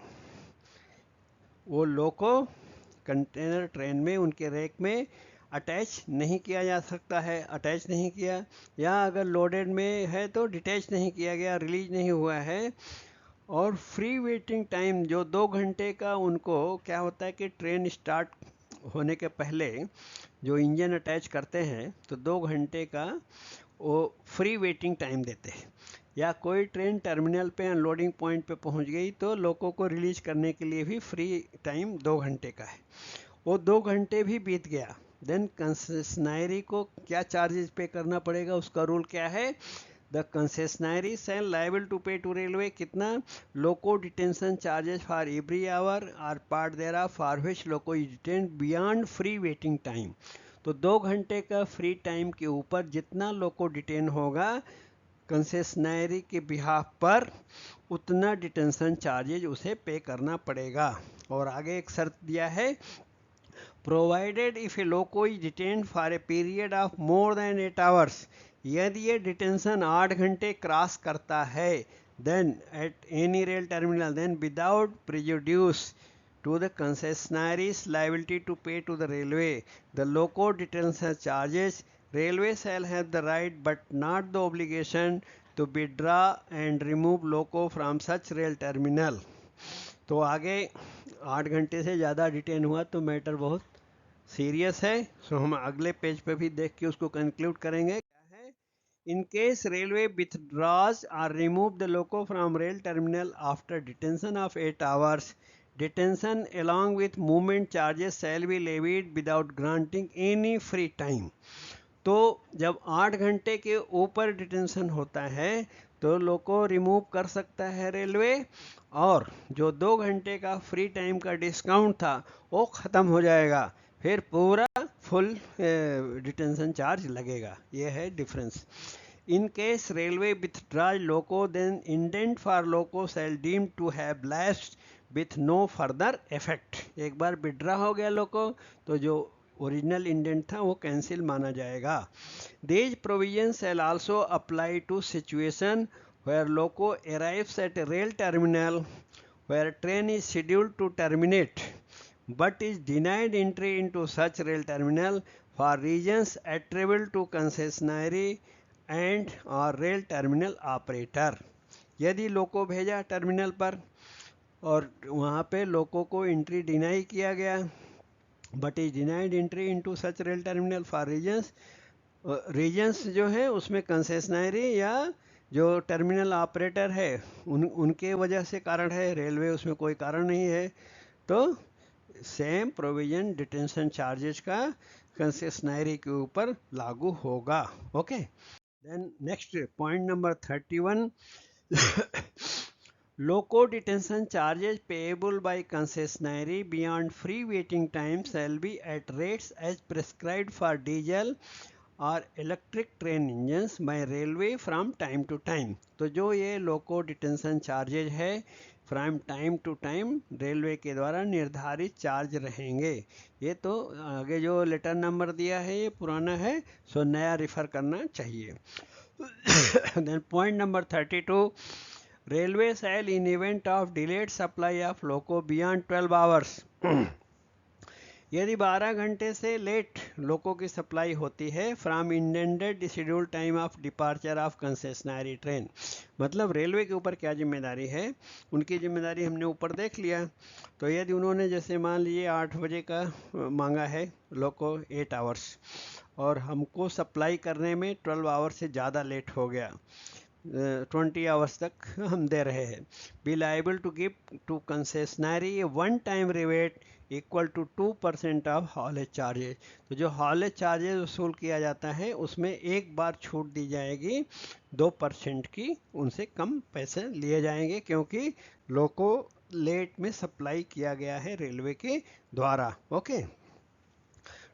वो लोको कंटेनर ट्रेन में उनके रैक में अटैच नहीं किया जा सकता है, अटैच नहीं किया, या अगर लोडेड में है तो डिटैच नहीं किया गया, रिलीज नहीं हुआ है। और फ्री वेटिंग टाइम जो 2 घंटे का उनको क्या होता है कि ट्रेन स्टार्ट होने के पहले जो इंजन अटैच करते हैं तो 2 घंटे का वो फ्री वेटिंग टाइम देते हैं। या कोई ट्रेन टर्मिनल पे अनलोडिंग पॉइंट पे पहुंच गई तो लोगों को रिलीज करने के लिए भी फ्री टाइम 2 घंटे का है। वो 2 घंटे भी बीत गया, देन कंसेशनरी को क्या चार्जेस पे करना पड़ेगा, उसका रूल क्या है, the concessionary shall liable to pay to railway कितना, loco detention charges for every hour or part thereof for which loco is detain beyond free waiting time. तो 2 घंटे का फ्री टाइम के ऊपर जितना लोको डिटेन होगा कंसेशनरी के बिहाफ पर उतना डिटेंशन चार्जेज उसे पे करना पड़ेगा। और आगे एक शर्त दिया है, provided if a loco is detained for a period of more than 8 hours, यदि ये डिटेंशन 8 घंटे क्रॉस करता है then at any rail terminal then without prejudice to the concessionary's liability to pay to the railway the loco detention charges, railway shall have the right but not the obligation to withdraw and remove loco from such rail terminal। तो आगे 8 घंटे से ज़्यादा डिटेन हुआ तो मैटर बहुत सीरियस है। सो हम अगले पेज पे भी देख के उसको कंक्लूड करेंगे। क्या है, in case railway withdraws or remove the loco from rail terminal after detention of 8 hours, detention along with movement charges shall be levied without granting any free time। तो जब 8 घंटे के ऊपर डिटेंशन होता है तो लोको रिमूव कर सकता है रेलवे, और जो 2 घंटे का फ्री टाइम का डिस्काउंट था वो ख़त्म हो जाएगा, फिर पूरा फुल डिटेंशन चार्ज लगेगा। ये है difference. In case railway withdraws loco then indent for loco shall deemed to have lapsed with no further effect। एक बार विड्रा हो गया लोको तो जो ओरिजिनल इंडेंट था वो कैंसिल माना जाएगा। These provisions shall also apply to situation where loco arrives at a rail terminal where train is scheduled to terminate but is denied entry into such rail terminal for reasons attributable to concessionary and और रेल टर्मिनल ऑपरेटर। यदि लोको भेजा टर्मिनल पर और वहाँ पे लोको को एंट्री डिनाई किया गया but is denied entry into such rail terminal for reasons, reasons जो है उसमें कंसेशनरी या जो टर्मिनल ऑपरेटर है उनके वजह से कारण है, रेलवे उसमें कोई कारण नहीं है, तो सेम प्रोविजन डिटेंशन चार्जेस का कंसेशनरी के ऊपर लागू होगा। Okay, then next point number 31 loco detention charges payable by concessionary beyond free waiting time shall be at rates as prescribed for diesel और electric train engines by railway from time to time. तो जो ये लोको डिटेंशन चार्जेज है from time to time railway के द्वारा निर्धारित चार्ज रहेंगे। ये तो आगे जो लेटर नंबर दिया है ये पुराना है, सो नया रिफर करना चाहिए। Then point number 32, railway shall in event of delayed supply of loco beyond 12 hours, यदि 12 घंटे से लेट लोको की सप्लाई होती है from intended schedule time of departure of concessionary train, मतलब रेलवे के ऊपर क्या जिम्मेदारी है, उनकी जिम्मेदारी हमने ऊपर देख लिया। तो यदि उन्होंने जैसे मान लीजिए 8 बजे का मांगा है लोको 8 आवर्स और हमको सप्लाई करने में 12 आवर्स से ज़्यादा लेट हो गया, 20 आवर्स तक हम दे रहे हैं, be liable to give to concessionary a one time rebate equal to 2% of haulage charges. तो जो हॉलेज चार्जेज वसूल किया जाता है उसमें एक बार छूट दी जाएगी 2% की, उनसे कम पैसे लिए जाएंगे क्योंकि लोको लेट में सप्लाई किया गया है रेलवे के द्वारा। Okay,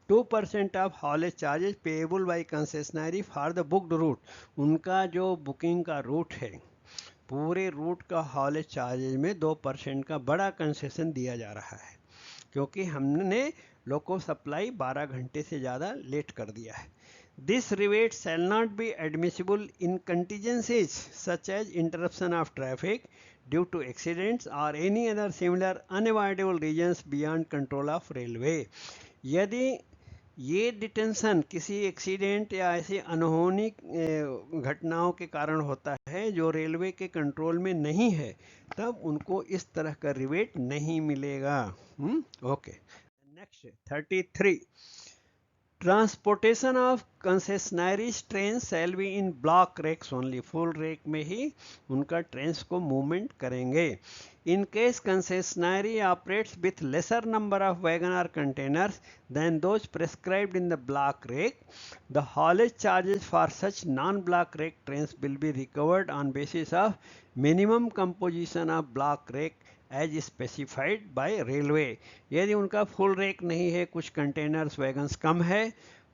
2% of haulage charges payable by concessionary for the booked route, उनका जो बुकिंग का रूट है पूरे रूट का हॉलेज चार्जेज में 2% का बड़ा कंसेशन दिया जा रहा है, क्योंकि हमने लोको सप्लाई 12 घंटे से ज़्यादा लेट कर दिया है. This rebate shall not be admissible in contingencies such as interruption of traffic due to accidents or any other similar unavoidable reasons beyond control of railway. यदि ये डिटेंशन किसी एक्सीडेंट या ऐसी अनहोनी घटनाओं के कारण होता है जो रेलवे के कंट्रोल में नहीं है, तब उनको इस तरह का रिबेट नहीं मिलेगा. Okay, next 33. Transportation of concessionary train shall be in block rakes only. Full rake में ही उनका ट्रेन्स को मूवमेंट करेंगे. In case concessionary operates with lesser number of wagon or containers than those prescribed in the block rake, the haulage charges for such non block rake trains will be recovered on basis of minimum composition of block rake as specified by railway. यदि उनका फुल रेक नहीं है, कुछ कंटेनर्स वैगन्स कम है,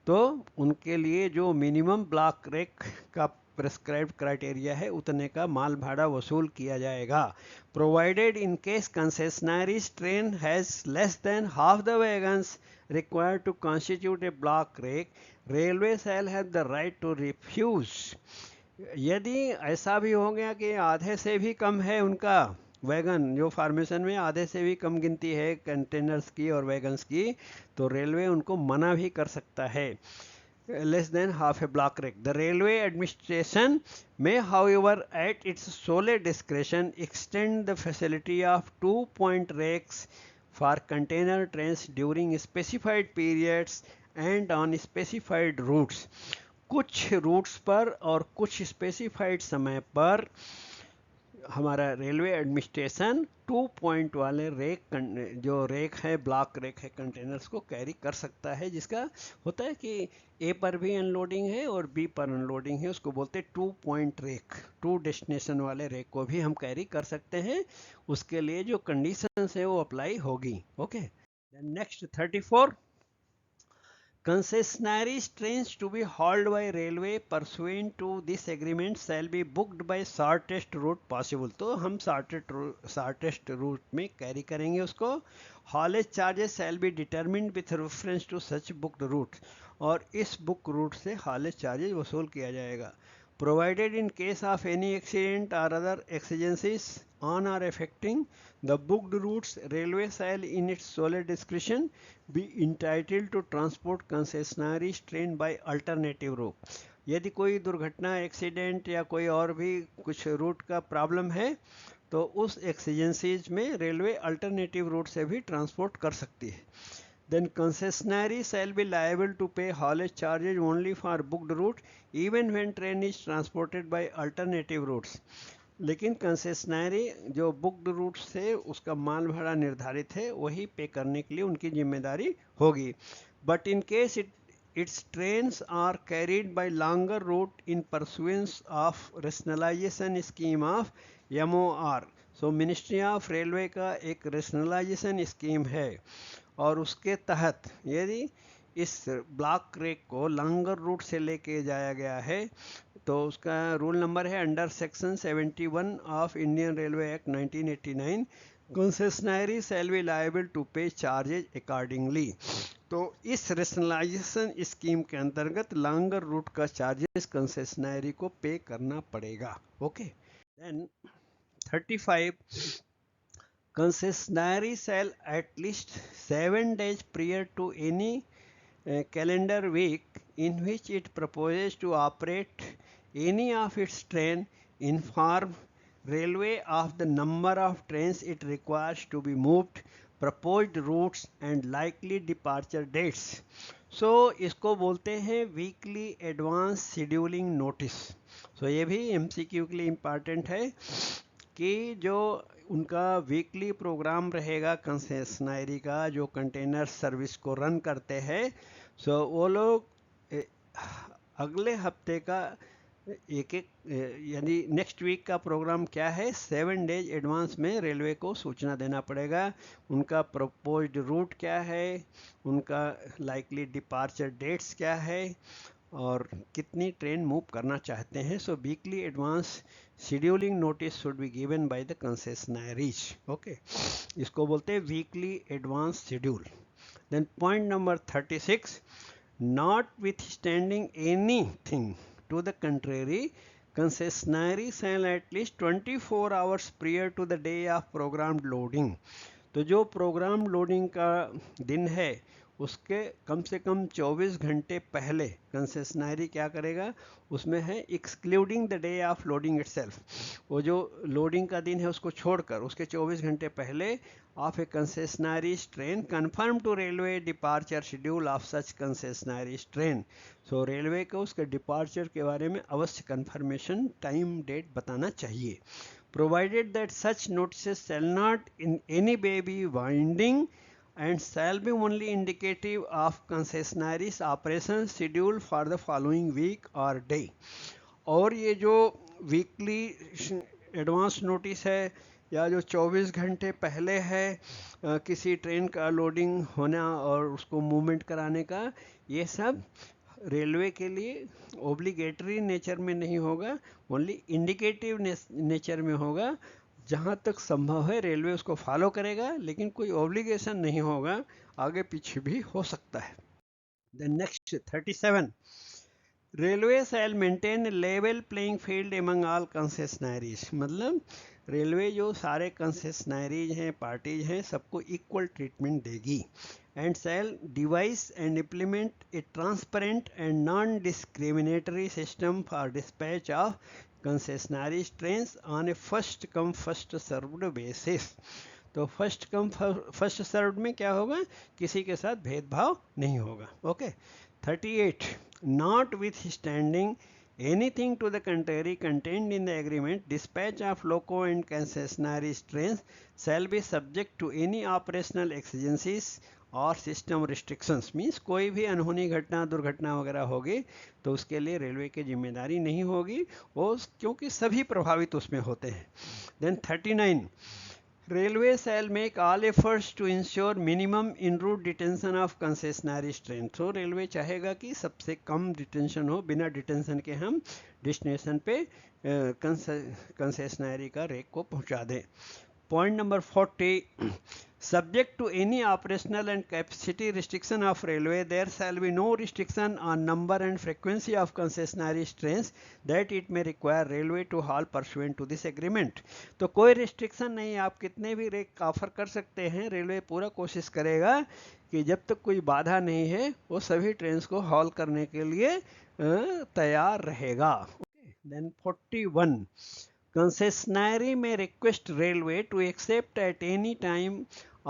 तो उनके लिए जो मिनिमम ब्लॉक रेक का प्रेस्क्राइब्ड क्राइटेरिया है उतने का माल भाड़ा वसूल किया जाएगा. Provided in case concessionary train has less than half the wagons required to constitute a block rake, railway shall have the right to refuse. यदि ऐसा भी हो गया कि आधे से भी कम है उनका वैगन, जो फॉर्मेशन में आधे से भी कम गिनती है कंटेनर्स की और वैगन्स की, तो रेलवे उनको मना भी कर सकता है. Less than half a block rake. The railway administration may however at its sole discretion extend the facility of 2-point rakes for container trains during specified periods and on specified routes. कुछ रूट्स पर और कुछ स्पेसिफाइड समय पर हमारा रेलवे एडमिनिस्ट्रेशन 2 पॉइंट वाले रेक, जो रेक है, ब्लॉक रेक है, कंटेनर्स को कैरी कर सकता है. जिसका होता है कि ए पर भी अनलोडिंग है और बी पर अनलोडिंग है, उसको बोलते हैं 2 पॉइंट रेक. 2 डेस्टिनेशन वाले रेक को भी हम कैरी कर सकते हैं. उसके लिए जो कंडीशंस है वो अप्लाई होगी. Okay, next 34. Concessionary trains to be hauled by railway pursuant to this agreement shall be booked by shortest route possible. तो हम shortest route में कैरी करेंगे उसको. Haulage charges shall be determined with reference to such booked route. और इस बुक रूट से haulage charges वसूल किया जाएगा. Provided in case of any accident or other exigencies on or affecting the booked routes, railway shall in its sole discretion be entitled to transport concessionary train by alternative route. यदि कोई दुर्घटना, एक्सीडेंट या कोई और भी कुछ रूट का प्रॉब्लम है, तो उस एक्सीजेंसीज में रेलवे अल्टरनेटिव रूट से भी ट्रांसपोर्ट कर सकती है. Then concessionary shall be liable to pay haulage charges only for booked route even when train is transported by alternative routes. लेकिन कंसेशनरी जो बुक्ड रूट से उसका माल भाड़ा निर्धारित है वही पे करने के लिए उनकी जिम्मेदारी होगी. But in case its trains are carried by longer route in pursuance of rationalisation scheme of MOR. So ministry of railway का एक रेशनलाइजेशन स्कीम है और उसके तहत यदि इस ब्लॉक रेक को लॉन्गर रूट से लेके जाया गया है तो उसका रूल नंबर है under section 71 of Indian railway act 1989, concessionary shall be liable to pay charges accordingly. तो इस रेशनलाइजेशन स्कीम के अंतर्गत लॉन्गर रूट का चार्जेस कंसेशनरी को पे करना पड़ेगा. Okay, then 35. Concessionary shall at least 7 days prior to any calendar week in which it proposes to operate any of its train inform railway of the number of trains it requires to be moved, proposed routes and likely departure dates. So इसको बोलते हैं वीकली एडवांस शेड्यूलिंग नोटिस. सो ये भी MCQ के लिए इम्पॉर्टेंट है कि जो उनका वीकली प्रोग्राम रहेगा कंसेशनरी का, जो कंटेनर सर्विस को रन करते हैं, सो वो लोग अगले हफ्ते का एक यानी नेक्स्ट वीक का प्रोग्राम क्या है, 7 डेज एडवांस में रेलवे को सूचना देना पड़ेगा. उनका प्रपोज्ड रूट क्या है, उनका लाइकली डिपार्चर डेट्स क्या है, और कितनी ट्रेन मूव करना चाहते हैं. So weekly advance scheduling notice should be given by the concessionaries. Okay, इसको बोलते हैं weekly advance schedule. Then point number 36, notwithstanding anything to the contrary, concessionary shall at least 24 hours prior to the day of programmed loading. तो जो प्रोग्राम लोडिंग का दिन है उसके कम से कम 24 घंटे पहले कंसेशनरी क्या करेगा, उसमें है excluding the day of loading itself. वो जो लोडिंग का दिन है उसको छोड़कर उसके 24 घंटे पहले of a concessionary train confirm to railway departure schedule of such concessionary train. So railway को उसके डिपार्चर के बारे में अवश्य कन्फर्मेशन टाइम डेट बताना चाहिए. Provided that such notices shall not in any way be binding and shall be only indicative of concessionary's operation schedule for the following week or day. और ये जो वीकली एडवांस नोटिस है या जो 24 घंटे पहले है किसी ट्रेन का लोडिंग होना और उसको मूवमेंट कराने का, ये सब रेलवे के लिए ओब्लिगेटरी नेचर में नहीं होगा, ओनली इंडिकेटिव नेचर में होगा. जहाँ तक संभव है रेलवे उसको फॉलो करेगा, लेकिन कोई ओब्लिगेशन नहीं होगा, आगे पीछे भी हो सकता है. Then next 37, railway shall maintain level playing field among all concessionaires. मतलब रेलवे जो सारे कंसेशनरीज हैं, पार्टीज हैं, सबको इक्वल ट्रीटमेंट देगी. And shall devise and implement a transparent and non-discriminatory system for dispatch of concessionary trains on a first come first served basis. तो फर्स्ट कम फर्स्ट सर्व्ड में क्या होगा, किसी के साथ भेदभाव नहीं होगा. Okay. 38, not with standing anything to the contrary contained in the agreement, dispatch of loco and concessionary trains shall be subject to any operational exigencies और सिस्टम रिस्ट्रिक्शंस. मीन्स कोई भी अनहोनी घटना दुर्घटना वगैरह होगी तो उसके लिए रेलवे की जिम्मेदारी नहीं होगी, वो क्योंकि सभी प्रभावित उसमें होते हैं. Then 39, railway shall make all efforts to ensure minimum in route detention of concessionary train. तो रेलवे चाहेगा कि सबसे कम डिटेंशन हो, बिना डिटेंशन के हम डेस्टिनेशन पे कंसेशनरी का रेक को पहुंचा दें. Point number 40, subject to any operational and capacity restriction of railway, there shall be no restriction on number and frequency of concessionary trains that it may require railway to haul pursuant to this agreement. तो कोई रिस्ट्रिक्शन नहीं, आप कितने भी रेक ऑफर कर सकते हैं, रेलवे पूरा कोशिश करेगा कि जब तक कोई बाधा नहीं है वो सभी ट्रेन को हॉल करने के लिए तैयार रहेगा. Then 41, concessionary may request railway to accept at any time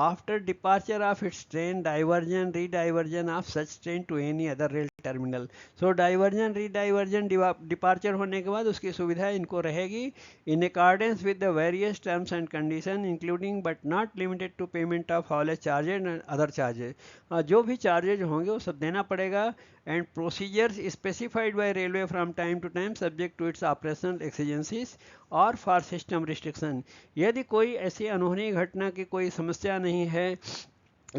after departure of its train diversion rediversion of such train to any other rail terminal. So diversion rediversion departure होने के बाद उसकी सुविधा इनको रहेगी in accordance with the various terms and conditions including but not limited to payment of haulage charges and other charges. जो भी चार्जेज होंगे वो सब देना पड़ेगा. and procedures specified by railway from time to time subject to its operational exigencies और for system restriction. यदि कोई ऐसी अनहोनी घटना की कोई समस्या नहीं है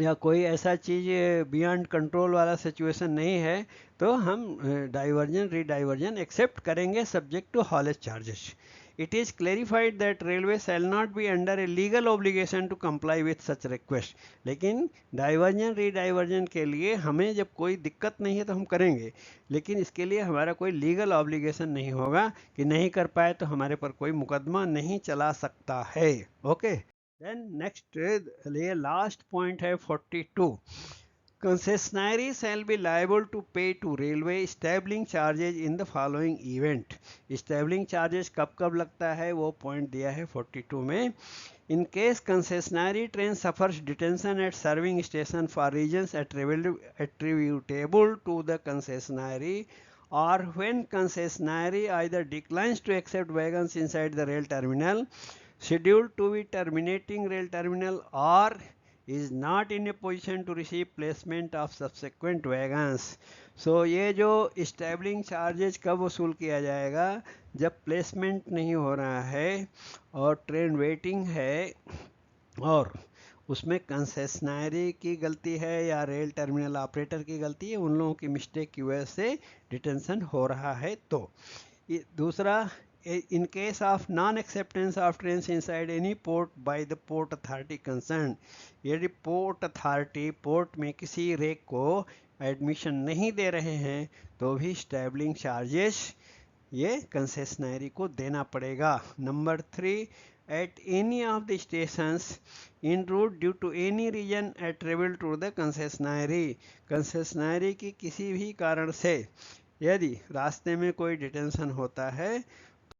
या कोई ऐसा चीज़ बियॉन्ड कंट्रोल वाला सिचुएशन नहीं है तो हम डाइवर्जन रीडाइवर्जन एक्सेप्ट करेंगे subject to haulage charges. It is clarified that railway shall not be under a legal obligation to comply with such request. लेकिन डाइवर्जन रीडाइवर्जन के लिए हमें जब कोई दिक्कत नहीं है तो हम करेंगे, लेकिन इसके लिए हमारा कोई लीगल ऑब्लिगेशन नहीं होगा कि नहीं कर पाए तो हमारे पर कोई मुकदमा नहीं चला सकता है. ओके. देन नेक्स्ट ये लास्ट पॉइंट है 42. Concessionary shall be liable to pay to railway established charges in the following event. Established charges कब कब लगता है वो पॉइंट दिया है 42 में. In case concessionary train suffers detention at serving station for reasons attributable to the concessionary or when concessionary either declines to accept wagons inside the rail terminal scheduled to be terminating rail terminal or is not in a position to receive placement of subsequent wagons. So ये जो established charges कब वसूल किया जाएगा, जब प्लेसमेंट नहीं हो रहा है और ट्रेन वेटिंग है और उसमें कंसेशनरी की गलती है या रेल टर्मिनल ऑपरेटर की गलती है, उन लोगों की मिस्टेक की वजह से डिटेंशन हो रहा है। तो दूसरा, in case of non-acceptance of trains inside any port by the port authority concerned, यदि पोर्ट अथॉरिटी पोर्ट में किसी रेक को एडमिशन नहीं दे रहे हैं तो भी स्टैबलिंग चार्जेस ये कंसेशनरी को देना पड़ेगा। Number 3, at any of the stations in route due to any reason attributable to the concessionary, concessionary की किसी भी कारण से यदि रास्ते में कोई डिटेंशन होता है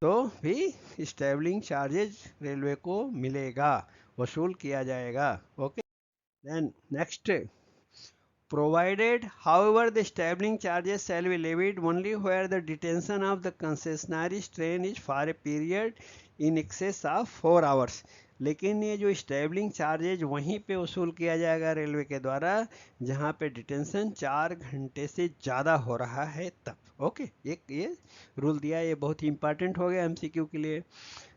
तो भी स्टैबलिंग चार्जेज रेलवे को मिलेगा, वसूल किया जाएगा। Okay, then next, provided however the stabling charges shall be levied only where the detention of the concessionary train is for a period in excess of 4 hours। लेकिन ये जो स्टेबलिंग चार्जेज वहीं पे वसूल किया जाएगा रेलवे के द्वारा जहाँ पे डिटेंशन 4 घंटे से ज़्यादा हो रहा है तब। ओके, ये रूल दिया, ये बहुत ही इंपॉर्टेंट हो गया एमसीक्यू के लिए।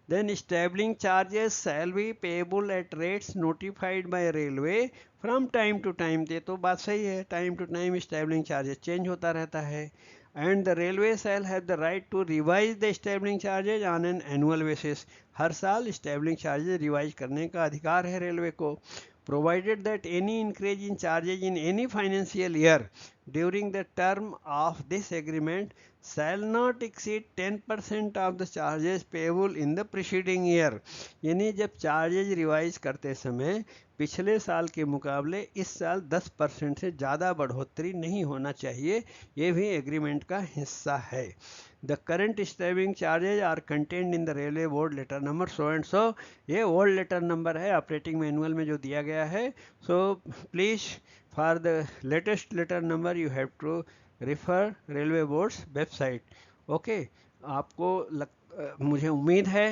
Then stabling charges shall be payable at rates notified by railway from time to time। ये तो बात सही है, time to time stabling charges change होता रहता है। And the railway shall have the right to revise the stabling charges on an annual basis. हर साल स्टैबलिंग चार्जेज रिवाइज करने का अधिकार है रेलवे को। Provided that any increase in charges in any financial year during the term of this agreement shall not exceed 10% of the charges payable in the preceding year। यानी जब चार्जेज रिवाइज करते समय पिछले साल के मुकाबले इस साल 10% से ज़्यादा बढ़ोतरी नहीं होना चाहिए, ये भी एग्रीमेंट का हिस्सा है। The current stabling charges are content in the railway board letter number so and so. ये ओल्ड लेटर नंबर है ऑपरेटिंग मैनुअल में जो दिया गया है। So please for the latest letter number you have to refer railway board's website. Okay, आपको मुझे उम्मीद है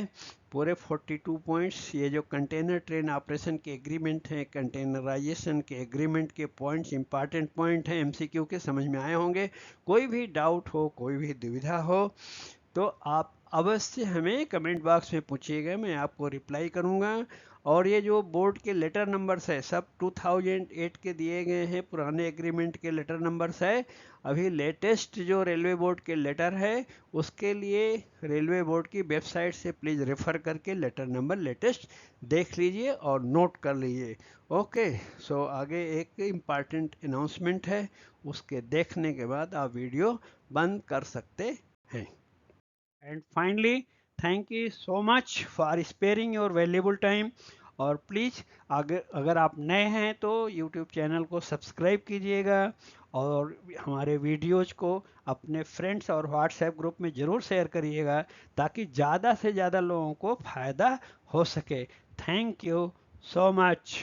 पूरे 42 पॉइंट्स, ये जो कंटेनर ट्रेन ऑपरेशन के एग्रीमेंट हैं, कंटेनराइजेशन के एग्रीमेंट के पॉइंट्स, इंपॉर्टेंट पॉइंट हैं एमसीक्यू के, समझ में आए होंगे। कोई भी डाउट हो, कोई भी दुविधा हो तो आप अवश्य हमें कमेंट बॉक्स में पूछिएगा, मैं आपको रिप्लाई करूंगा। और ये जो बोर्ड के लेटर नंबर्स है सब 2008 के दिए गए हैं, पुराने एग्रीमेंट के लेटर नंबर्स है। अभी लेटेस्ट जो रेलवे बोर्ड के लेटर है उसके लिए रेलवे बोर्ड की वेबसाइट से प्लीज़ रेफ़र करके लेटर नंबर लेटेस्ट देख लीजिए और नोट कर लीजिए। ओके, सो आगे एक इम्पॉर्टेंट अनाउंसमेंट है, उसके देखने के बाद आप वीडियो बंद कर सकते हैं। And finally, thank you so much for sparing your valuable time. और प्लीज़ अगर आप नए हैं तो यूट्यूब चैनल को सब्सक्राइब कीजिएगा और हमारे वीडियोज को अपने फ्रेंड्स और व्हाट्सएप ग्रुप में ज़रूर शेयर करिएगा ताकि ज़्यादा से ज़्यादा लोगों को फ़ायदा हो सके। Thank you so much.